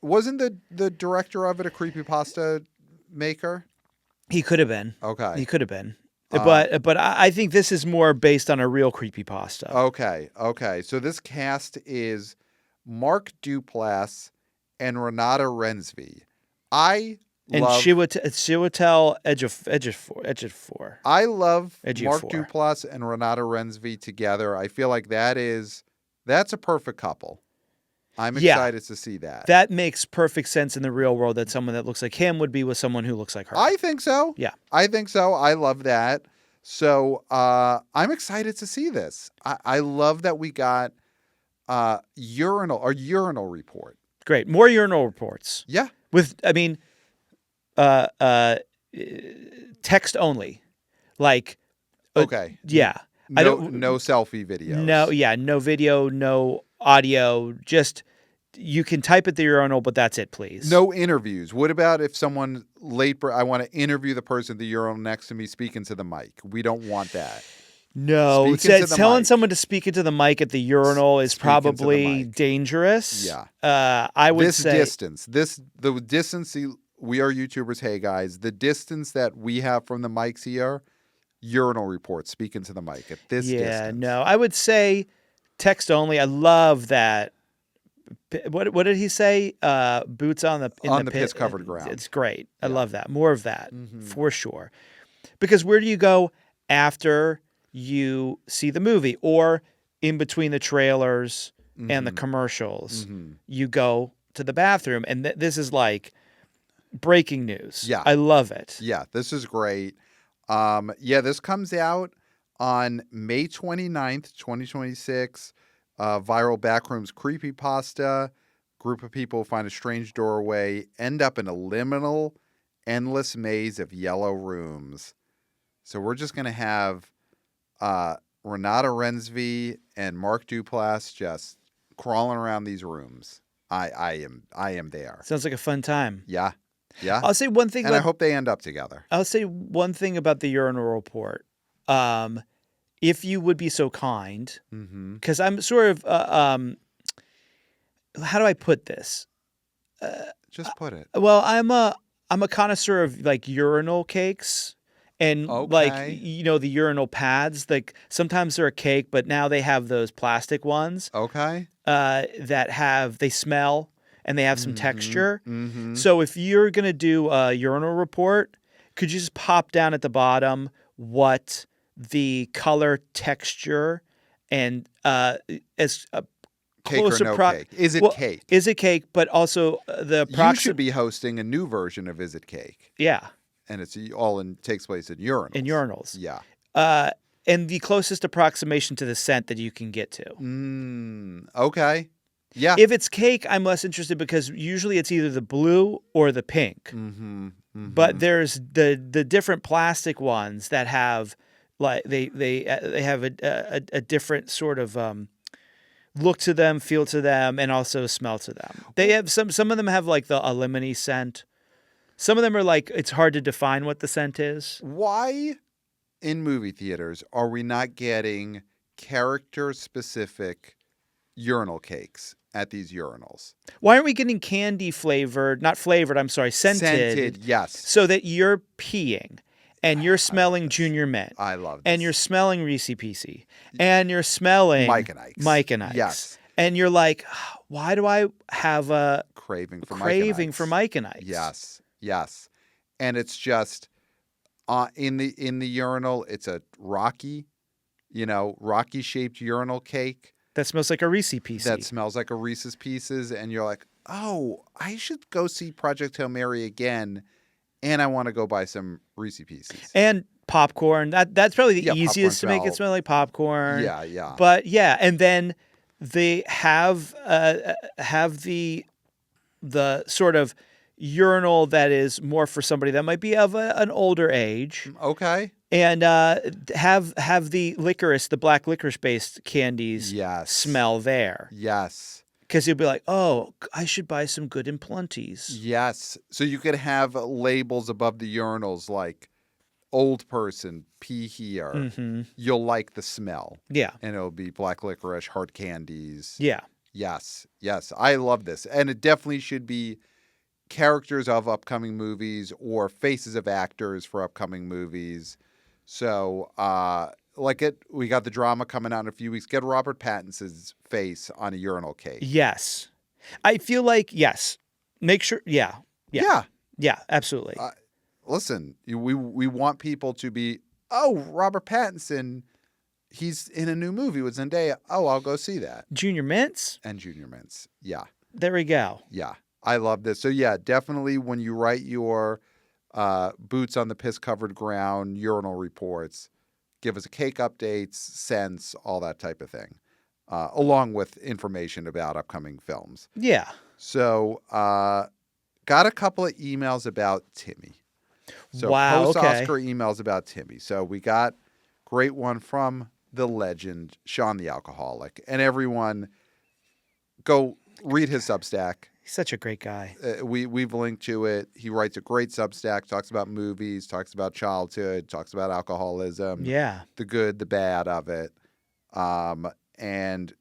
Wasn't the director of it a creepypasta maker? He could have been. Okay. He could have been. But I think this is more based on a real creepypasta. Okay. So this cast is Mark Duplass and Renata Rensby. Chiwetel Ejiofor. I love Mark Duplass and Renata Rensby together. I feel like that's a perfect couple. I'm excited to see that. That makes perfect sense in the real world, that someone that looks like him would be with someone who looks like her. I think so. Yeah. I think so. I love that. So I'm excited to see this. I love that we got urinal report. Great. More urinal reports. Yeah. Text only. Like, okay. Yeah. No selfie videos. No video, no audio. Just, you can type at the urinal, but that's it, please. No interviews. What about if someone I want to interview the person at the urinal next to me speaking to the mic? We don't want that. No, telling someone to speak into the mic at the urinal is probably dangerous. Yeah. I would say the distance. We are YouTubers. Hey guys, the distance that we have from the mics here, urinal report, speak into the mic at this distance. Yeah, no, I would say text only. I love that. What did he say? Boots on the piss covered ground. It's great. I love that. More of that for sure. Because where do you go after you see the movie, or in between the trailers and the commercials? You go to the bathroom, and this is like breaking news. Yeah, I love it. Yeah, this is great. This comes out on May 29th, 2026. Viral Backrooms creepypasta. Group of people find a strange doorway, end up in a liminal, endless maze of yellow rooms. So we're just going to have Renata Rensby and Mark Duplass just crawling around these rooms. I am there. Sounds like a fun time. Yeah. I'll say one thing, and I hope they end up together. I'll say one thing about the urinal report. If you would be so kind, because I'm sort of, how do I put this? Just put it. Well, I'm a connoisseur of like urinal cakes. And the urinal pads, like sometimes they're a cake, but now they have those plastic ones. Okay. They smell and they have some texture. So if you're going to do a urinal report, could you just pop down at the bottom what the color, texture, and as cake or no cake? Is it cake? Is it cake? But also you should be hosting a new version of Is It Cake? Yeah. And it's takes place in urinals. In urinals. Yeah. And the closest approximation to the scent that you can get to. Okay. Yeah. If it's cake, I'm less interested because usually it's either the blue or the pink. But there's the different plastic ones that have like they have a different sort of look to them, feel to them, and also smell to them. They have some of them have like a lemony scent. Some of them are like, it's hard to define what the scent is. Why in movie theaters are we not getting character-specific urinal cakes at these urinals? Why aren't we getting scented? Scented, yes. So that you're peeing and you're smelling Junior Mint. I love this. And you're smelling Reese's Pieces. And you're smelling Mike and Ike's. Yes. And you're like, why do I have a craving for Mike and Ike's? Yes. And it's just in the urinal, it's a rocky shaped urinal cake. That smells like a Reese's Pieces. That smells like a Reese's Pieces. And you're like, oh, I should go see Project Hail Mary again. And I want to go buy some Reese's Pieces. And popcorn. That's probably the Yeah, easiest to popcorn make it smell like popcorn. Yeah, yeah. But yeah, and then they have the sort of urinal that is more for somebody that might be of an older age. Okay. And have the licorice, the black licorice based candies smell there. Yes. Because you'll be like, oh, I should buy some good Implunties. Yes. So you could have labels above the urinals like old person, pee here. Mm-hmm. You'll like the smell. Yeah. And it'll be black licorice, hard candies. Yeah. Yes. Yes. I love this. And it definitely should be characters of upcoming movies or faces of actors for upcoming movies. So, we got the drama coming out in a few weeks. Get Robert Pattinson's face on a urinal cake. Yes. I feel like, yes. Make sure, yeah. Yeah. Yeah, absolutely. Listen, we want people to be, oh, Robert Pattinson, he's in a new movie with Zendaya. Oh, I'll go see that. Junior Mints? And Junior Mints. Yeah. There we go. Yeah. I love this. So, yeah, definitely when you write your boots on the piss-covered ground urinal reports, give us a cake updates, scents, all that type of thing, along with information about upcoming films. Yeah. So, got a couple of emails about Timmy. So, wow, post-Oscar emails about Timmy. So, we got great one from the legend, Sean the Alcoholic. And everyone, go read his Substack. He's such a great guy. We've linked to it. He writes a great Substack, talks about movies, talks about childhood, talks about alcoholism. Yeah. The good, the bad of it. And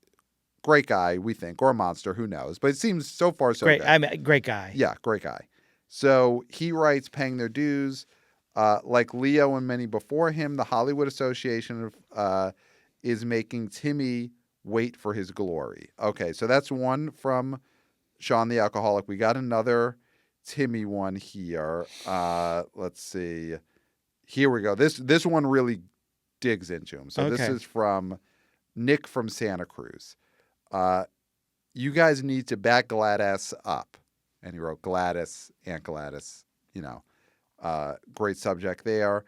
great guy, we think, or a monster, who knows. But it seems so far so great. good. I mean, great guy. Yeah, great guy. So he writes, paying their dues. Like Leo and many before him, the Hollywood Association is making Timmy wait for his glory. Okay, so that's one from Sean the Alcoholic. We got another Timmy one here. Let's see. Here we go. This one really digs into him. So This is from Nick from Santa Cruz. You guys need to back Gladys up. And he wrote Gladys, Aunt Gladys, great subject there.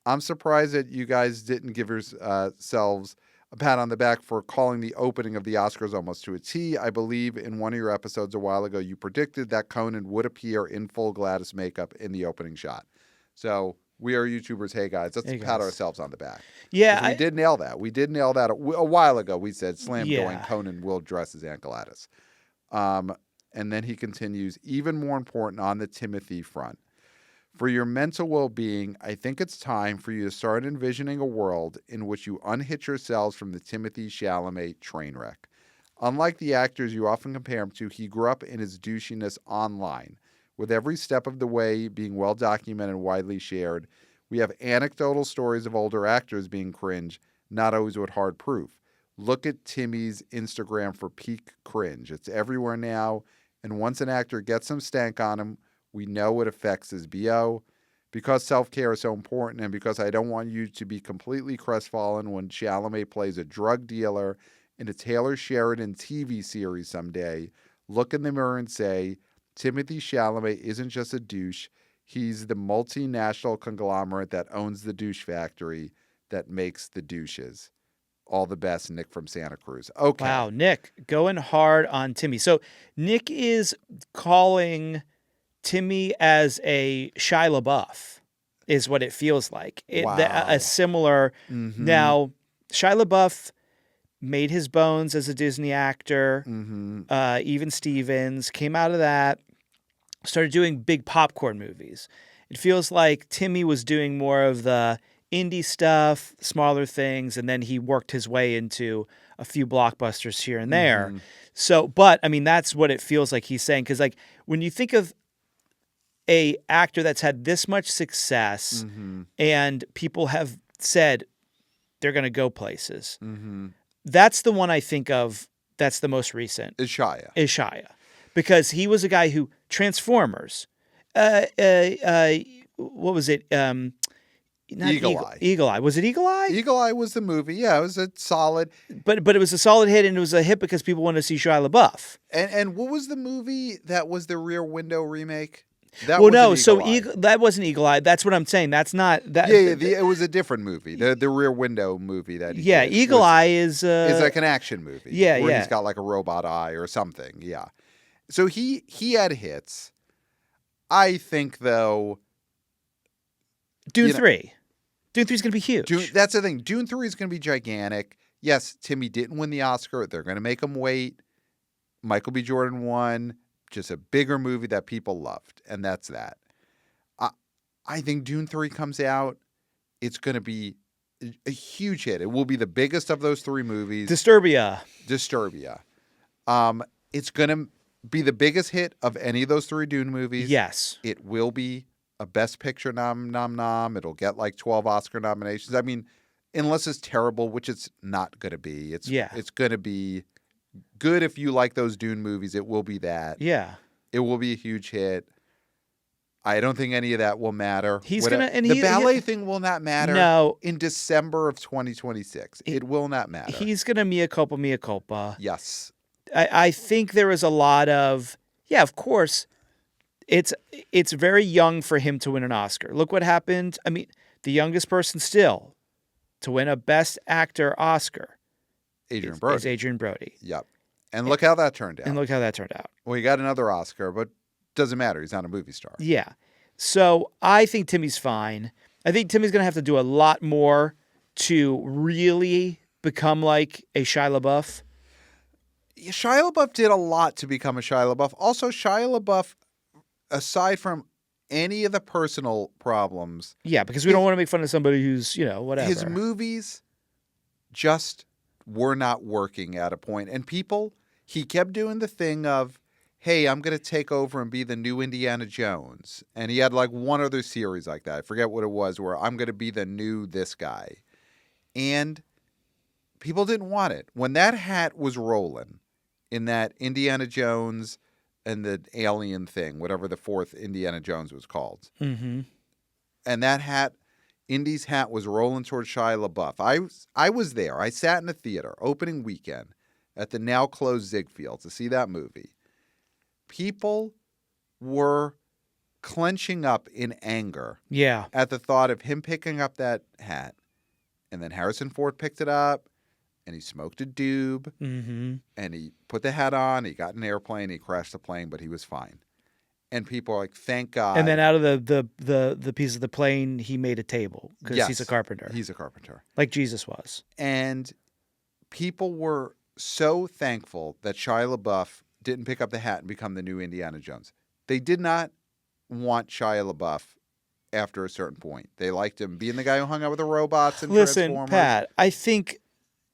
I'm surprised that you guys didn't give yourselves a pat on the back for calling the opening of the Oscars almost to a T. I believe in one of your episodes a while ago, you predicted that Conan would appear in full Gladys makeup in the opening shot. So we are YouTubers. Hey, guys, let's pat ourselves on the back. Yeah. We did nail that. We did nail that a while ago. We said slam going Conan will dress as Aunt Gladys. And then he continues, even more important on the Timothy front. For your mental well-being, I think it's time for you to start envisioning a world in which you unhitch yourselves from the Timothée Chalamet train wreck. Unlike the actors you often compare him to, he grew up in his douchiness online, with every step of the way being well-documented and widely shared. We have anecdotal stories of older actors being cringe, not always with hard proof. Look at Timmy's Instagram for peak cringe. It's everywhere now, and once an actor gets some stank on him, we know it affects his BO. Because self-care is so important, and because I don't want you to be completely crestfallen when Chalamet plays a drug dealer in a Taylor Sheridan TV series someday, look in the mirror and say, Timothée Chalamet isn't just a douche. He's the multinational conglomerate that owns the douche factory that makes the douches. All the best, Nick from Santa Cruz. Okay. Wow, Nick, going hard on Timmy. So Nick is calling Timmy as a Shia LaBeouf, is what it feels like. A similar. Mm-hmm. Now, Shia LaBeouf made his bones as a Disney actor. Mm-hmm. Even Stevens came out of that, started doing big popcorn movies. It feels like Timmy was doing more of the indie stuff, smaller things, and then he worked his way into a few blockbusters here and there. Mm-hmm. So, but I mean, that's what it feels like he's saying. Because like when you think of a actor that's had this much success, mm-hmm. and people have said they're going to go places, mm-hmm. that's the one I think of. That's the most recent. Is Shia. Because he was a guy who Transformers. What was it? Eagle Eye. Eagle Eye. Was it Eagle Eye? Eagle Eye was the movie. Yeah, it was a solid. But it was a solid hit, and it was a hit because people wanted to see Shia LaBeouf. And what was the movie that was the Rear Window remake? That well, was no, an so Eagle Eye. that wasn't Eagle Eye. That's what I'm saying. That's not that. Yeah, it was a different movie. The Rear Window movie that he did Eagle Eye is like an action movie. Yeah, where yeah. he's got like a robot eye or something. Yeah. So he had hits. I think though, Dune 3. Dune 3 is going to be huge. That's the thing. Dune 3 is going to be gigantic. Yes, Timmy didn't win the Oscar. They're going to make him wait. Michael B. Jordan won. Just a bigger movie that people loved, and that's that. I think Dune 3 comes out. It's going to be a huge hit. It will be the biggest of those three movies. Disturbia. It's going to be the biggest hit of any of those three Dune movies. Yes. It will be a Best Picture nom. It'll get like 12 Oscar nominations. I mean, unless it's terrible, which it's not going to be. It's going to be good if you like those Dune movies. It will be that. Yeah. It will be a huge hit. I don't think any of that will matter. The ballet thing will not matter. No. In December of 2026. It will not matter. He's going to mea culpa. Yes. I think there is a lot of, of course, it's very young for him to win an Oscar. Look what happened. I mean, the youngest person still to win a Best Actor Oscar Adrian Brody. is Adrian Brody. Yep. And look how that turned out. Well, he got another Oscar, but doesn't matter. He's not a movie star. Yeah. So I think Timmy's fine. I think Timmy's going to have to do a lot more to really become like a Shia LaBeouf. Shia LaBeouf did a lot to become a Shia LaBeouf. Also, Shia LaBeouf, aside from any of the personal problems. Yeah, because we don't want to make fun of somebody who's, whatever. His movies just were not working at a point. And he kept doing the thing of, hey, I'm going to take over and be the new Indiana Jones. And he had like one other series like that. I forget what it was, where I'm going to be the new this guy. And people didn't want it. When that hat was rolling in that Indiana Jones and the alien thing, whatever the fourth Indiana Jones was called. Mm-hmm. And that hat, Indy's hat, was rolling towards Shia LaBeouf. I was there. I sat in the theater opening weekend at the now closed Ziegfeld to see that movie. People were clenching up in anger at the thought of him picking up that hat. And then Harrison Ford picked it up, and he smoked a doob, and he put the hat on, he got in an airplane, he crashed the plane, but he was fine. And people are like, thank God. And then out of the piece of the plane, he made a table, because he's a carpenter. He's a carpenter. Like Jesus was. And people were so thankful that Shia LaBeouf didn't pick up the hat and become the new Indiana Jones. They did not want Shia LaBeouf after a certain point. They liked him being the guy who hung out with the robots and Transformers. Listen, Pat, I think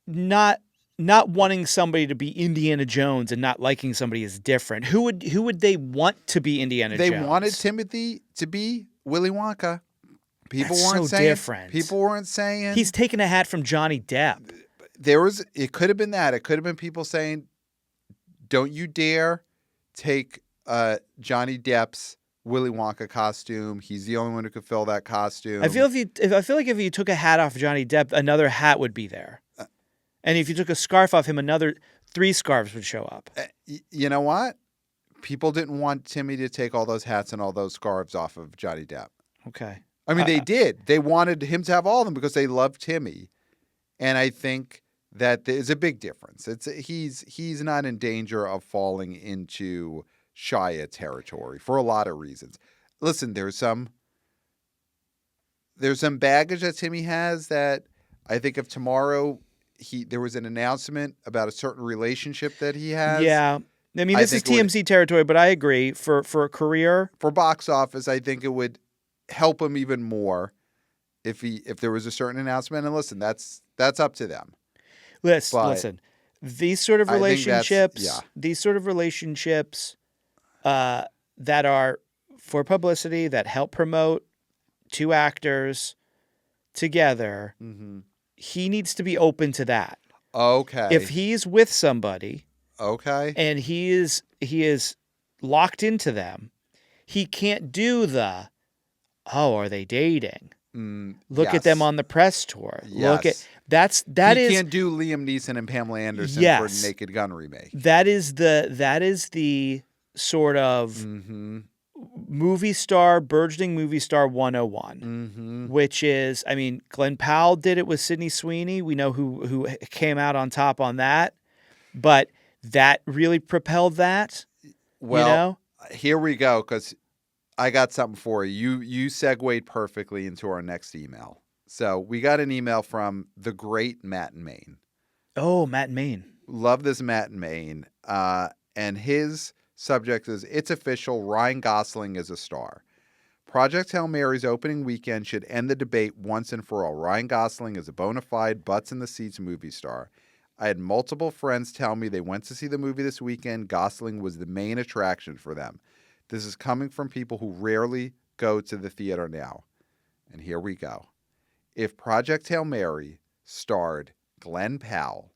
not wanting somebody to be Indiana Jones and not liking somebody is different. Who would they want to be Indiana Jones? They wanted Timothy to be Willy Wonka. People That's weren't so saying different. People weren't saying he's taking a hat from Johnny Depp. It could have been that. It could have been people saying, don't you dare take Johnny Depp's Willy Wonka costume. He's the only one who could fill that costume. I feel like if you took a hat off Johnny Depp, another hat would be there. And if you took a scarf off him, another 3 scarves would show up. You know what? People didn't want Timmy to take all those hats and all those scarves off of Johnny Depp. Okay. I mean, they did. They wanted him to have all of them because they loved Timmy. And I think that there's a big difference. He's not in danger of falling into Shia territory for a lot of reasons. Listen, there's some baggage that Timmy has that I think if tomorrow there was an announcement about a certain relationship that he has. Yeah. I mean, this is TMZ territory, but I agree. For a career. For box office, I think it would help him even more if there was a certain announcement. And listen, that's up to them. Listen. These sort of relationships, that are for publicity, that help promote 2 actors together, he needs to be open to that. Okay. If he's with somebody, and he is locked into them, he can't do are they dating? Look at them on the press tour. Yes. He can't do Liam Neeson and Pamela Anderson for Naked Gun remake. That is the sort of burgeoning movie star 101, which is, I mean, Glenn Powell did it with Sydney Sweeney. We know who came out on top on that, but that really propelled that. Well, here we go, because I got something for you. You segued perfectly into our next email. So we got an email from the great Matt in Maine. Oh, Matt in Maine. Love this Matt in Maine. And his subject is, it's official, Ryan Gosling is a star. Project Hail Mary's opening weekend should end the debate once and for all. Ryan Gosling is a bona fide butts-in-the-seats movie star. I had multiple friends tell me they went to see the movie this weekend. Gosling was the main attraction for them. This is coming from people who rarely go to the theater now. And here we go. If Project Hail Mary starred Glenn Powell,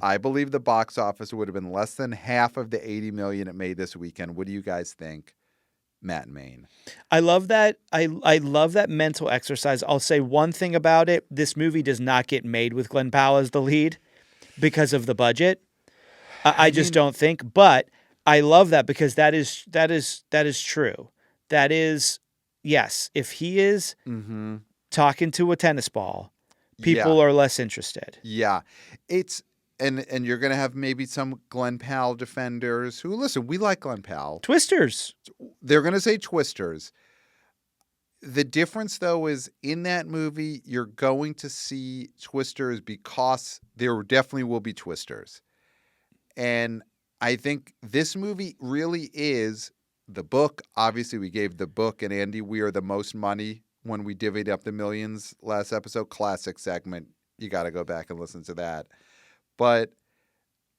I believe the box office would have been less than half of the $80 million it made this weekend. What do you guys think, Matt in Maine? I love that. I love that mental exercise. I'll say one thing about it. This movie does not get made with Glenn Powell as the lead because of the budget. I just don't think. But I love that, because that is true. That is, yes, if he is talking to a tennis ball, people are less interested. Yeah. It's and you're going to have maybe some Glenn Powell defenders who, listen, we like Glenn Powell. Twisters. They're going to say twisters. The difference, though, is in that movie, you're going to see twisters because there definitely will be twisters. And I think this movie really is the book. Obviously, we gave the book and Andy Weir the most money when we divvied up the millions last episode. Classic segment. You got to go back and listen to that. But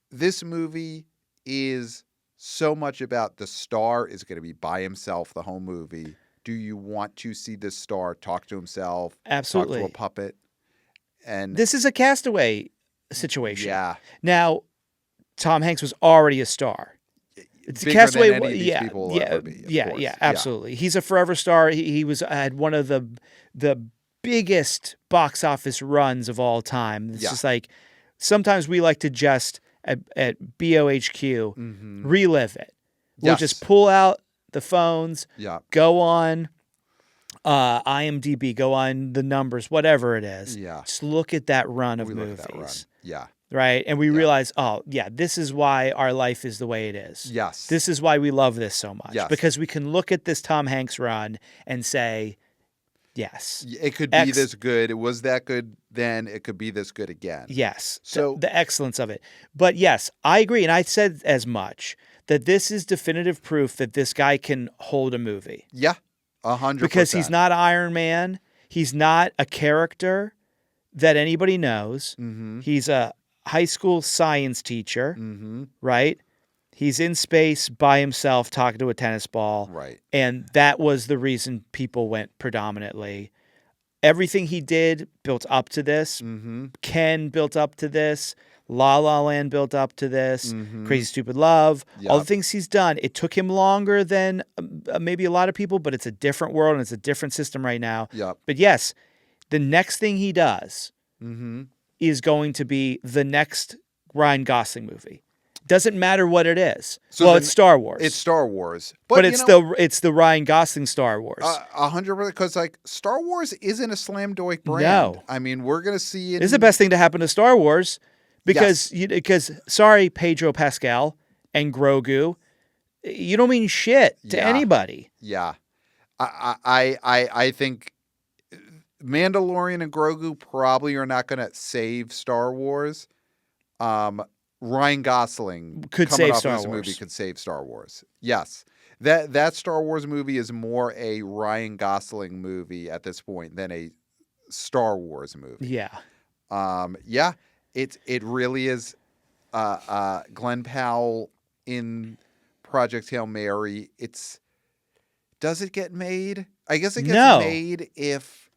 this movie is so much about the star is going to be by himself the whole movie. Do you want to see this star talk to himself? Absolutely. Talk to a puppet? And this is a Castaway situation. Yeah. Now, Tom Hanks was already a star. It's bigger Castaway. than any of these people will ever be, of course. Absolutely. He's a forever star. He had one of the biggest box office runs of all time. It's just like, sometimes we like to just at BOHQ relive it. We'll just pull out the phones, go on IMDb, go on the numbers, whatever it is. Yeah. Just look at that run of movies. Look at that run. Yeah. Right? And we realize, this is why our life is the way it is. Yes. This is why we love this so much. Yes. Because we can look at this Tom Hanks run and say, yes. It could be this good. It was that good then. It could be this good again. Yes. So the excellence of it. But yes, I agree. And I said as much, that this is definitive proof that this guy can hold a movie. Yeah. 100%. Because he's not Iron Man. He's not a character that anybody knows. He's a high school science teacher, right? He's in space by himself talking to a tennis ball. Right. And that was the reason people went predominantly. Everything he did built up to this. Ken built up to this. La La Land built up to this. Crazy Stupid Love. All the things he's done. It took him longer than maybe a lot of people, but it's a different world and it's a different system right now. But yes, the next thing he does is going to be the next Ryan Gosling movie. Doesn't matter what it is. So it's Star Wars. It's Star Wars, but it's the Ryan Gosling Star Wars. 100%, because like Star Wars isn't a slam dunk brand. No, I mean we're gonna see it. It's the best thing to happen to Star Wars because sorry Pedro Pascal and Grogu, you don't mean shit to anybody. Yeah, I think Mandalorian and Grogu probably are not gonna save Star Wars. Ryan Gosling could coming save off Star this Wars. movie could save Star Wars. Yes. That Star Wars movie is more a Ryan Gosling movie at this point than a Star Wars movie. Yeah. It really is Glenn Powell in Project Hail Mary. Does it get made? I guess it gets made if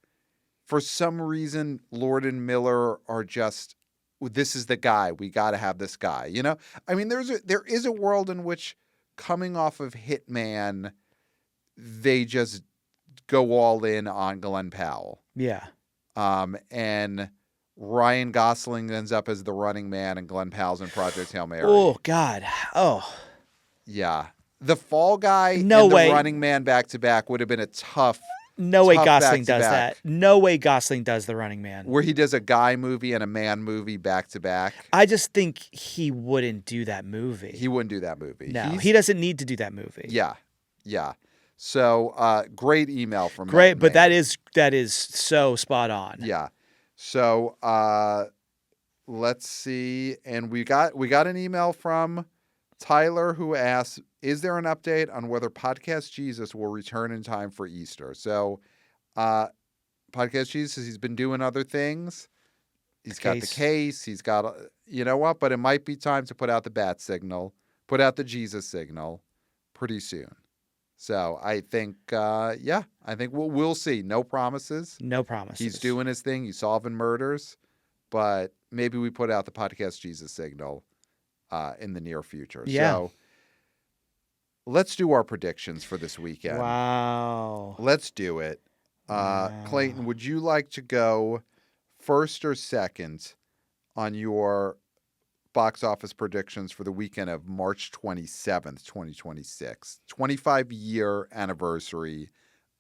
for some reason Lord and Miller are just, this is the guy. We got to have this guy. You know, I mean, there is a world in which coming off of Hitman, they just go all in on Glenn Powell. Yeah. And Ryan Gosling ends up as the running man, and Glenn Powell's in Project Hail Mary. Oh God. Oh. Yeah. The Fall Guy No and way. the Running Man back-to-back would have been a tough No way Gosling back-to-back. does that. No way Gosling does The Running Man. Where he does a guy movie and a man movie back-to-back. I just think he wouldn't do that movie. He wouldn't do that movie. No, he doesn't need to do that movie. Yeah. Yeah. So, great email from Great, Matt but May. that is so spot on. Yeah. So, let's see. And we got an email from Tyler who asks, is there an update on whether Podcast Jesus will return in time for Easter? So, Podcast Jesus, he's been doing other things. He's got the case. He's got, you know what? But it might be time to put out the bat signal, put out the Jesus signal pretty soon. So I think, I think we'll see. No promises. No promises. He's doing his thing. He's solving murders. But maybe we put out the Podcast Jesus signal in the near future. Yeah. So let's do our predictions for this weekend. Wow. Let's do it. Clayton, would you like to go first or second on your box office predictions for the weekend of March 27th, 2026? 25-year anniversary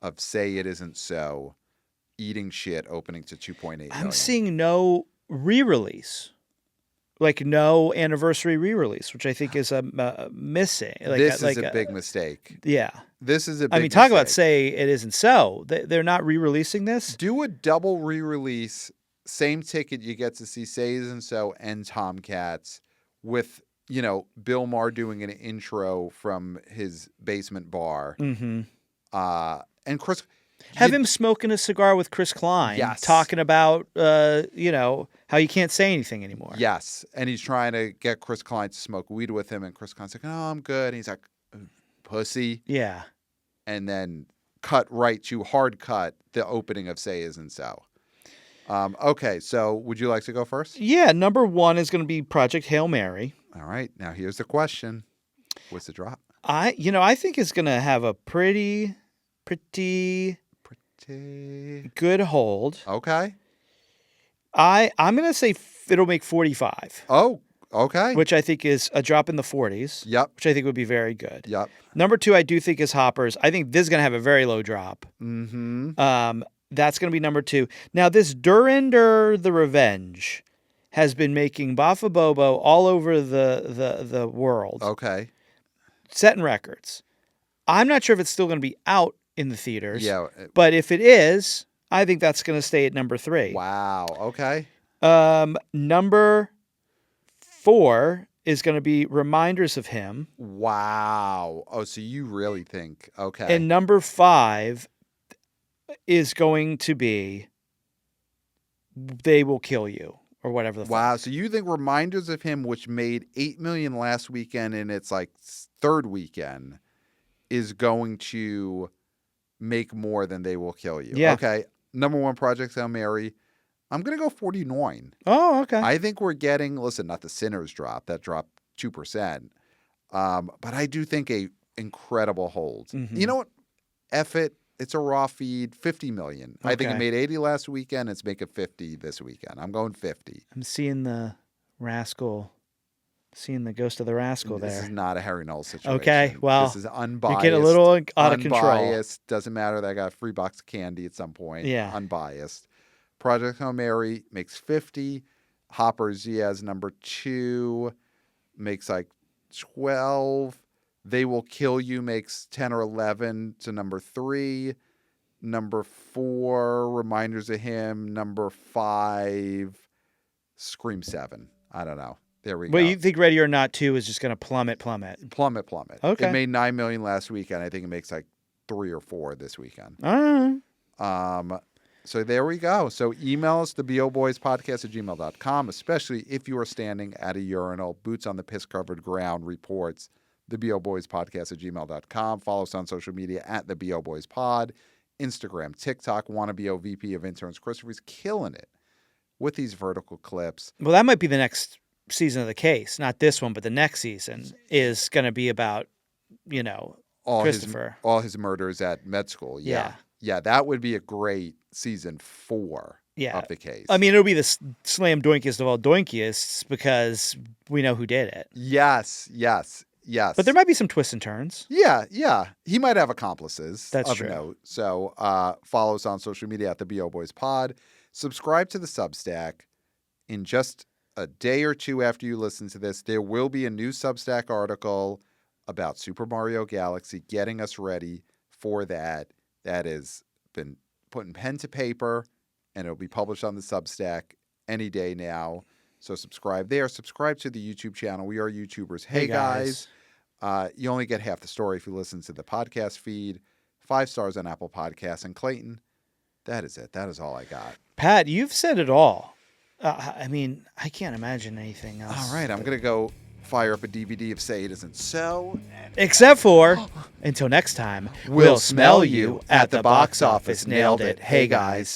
of Say It Isn't So, Eating Shit, opening to 2.8 million. I'm seeing no re-release. Like no anniversary re-release, which I think is missing. This is a big mistake. Yeah. This is a big talk mistake. about Say It Isn't So. They're not re-releasing this? Do a double re-release. Same ticket, you get to see Say It Isn't So and Tomcats with, Bill Maher doing an intro from his basement bar. Mm-hmm. And Chris... Have him smoking a cigar with Chris Klein. Yes. Talking about, how you can't say anything anymore. Yes. And he's trying to get Chris Klein to smoke weed with him. And Chris Klein's like, I'm good. And he's like, pussy. Yeah. And then hard cut the opening of Say Isn't So. Okay. So would you like to go first? Yeah. Number 1 is going to be Project Hail Mary. All right. Now here's the question. What's the drop? I think it's going to have a pretty good hold. Okay. I'm going to say it'll make 45. Oh, okay. Which I think is a drop in the 40s. Yep. Which I think would be very good. Yep. Number 2, I do think is Hoppers. I think this is going to have a very low drop. Mm-hmm. That's going to be number 2. Now, this Durender the Revenge has been making Bafa Bobo all over the world. Okay. Setting records. I'm not sure if it's still going to be out in the theaters. Yeah. But if it is, I think that's going to stay at number 3. Wow. Okay. Number 4 is going to be Reminders of Him. Wow. Oh, so you really think, okay. And number 5 is going to be They Will Kill You, or whatever the Wow. fuck. So you think Reminders of Him, which made 8 million last weekend in its third weekend, is going to make more than They Will Kill You. Yeah. Okay. Number 1, Project Hail Mary. I'm going to go 49. Oh, okay. I think we're getting, listen, not the Sinners drop. That dropped 2%. But I do think a incredible hold. Mm-hmm. You know what? F it. It's a raw feed. 50 million. I think it Okay. made 80 last weekend. It's making 50 this weekend. I'm going 50. I'm seeing the Ghost of the Rascal there. This is not a Harry Knowles situation. Okay, well, this is unbiased. You're getting a little out of control. Unbiased. Doesn't matter that I got a free box of candy at some point. Yeah. Unbiased. Project Hail Mary makes 50. Hoppers, has number 2, makes 12. They Will Kill You makes 10 or 11 to number 3. Number 4, Reminders of Him. Number 5, Scream 7. I don't know. There we go. Well, you think Ready or Not 2 is just going to plummet? Plummet. Okay. It made 9 million last weekend. I think it makes 3 or 4 this weekend. All right. So there we go. So email us, theboboyspodcast@gmail.com, especially if you are standing at a urinal, boots on the piss-covered ground reports, theboboyspodcast@gmail.com. Follow us on social media at theboboyspod, Instagram, TikTok, wannabe OVP of interns. Christopher's killing it with these vertical clips. Well, that might be the next season of the case. Not this one, but the next season is going to be about, Christopher. All his murders at med school. Yeah. Yeah, that would be a great season 4 of the case. I mean, it'll be the slam doinkiest of all doinkiest because we know who did it. Yes. Yes. But there might be some twists and turns. Yeah. He might have accomplices. That's of true. Note. So follow us on social media at the BO Boys Pod. Subscribe to the Substack. In just a day or two after you listen to this, there will be a new Substack article about Super Mario Galaxy, getting us ready for that. That has been putting pen to paper, and it'll be published on the Substack any day now. So subscribe there. Subscribe to the YouTube channel. We are YouTubers. Hey guys. You only get half the story if you listen to the podcast feed. 5 stars on Apple Podcasts. And Clayton, that is it. That is all I got. Pat, you've said it all. I mean, I can't imagine anything else. All right, I'm going to go fire up a DVD of Say It Isn't So. Except for, until next time, we'll smell you at the box office. Nailed it. Hey, guys.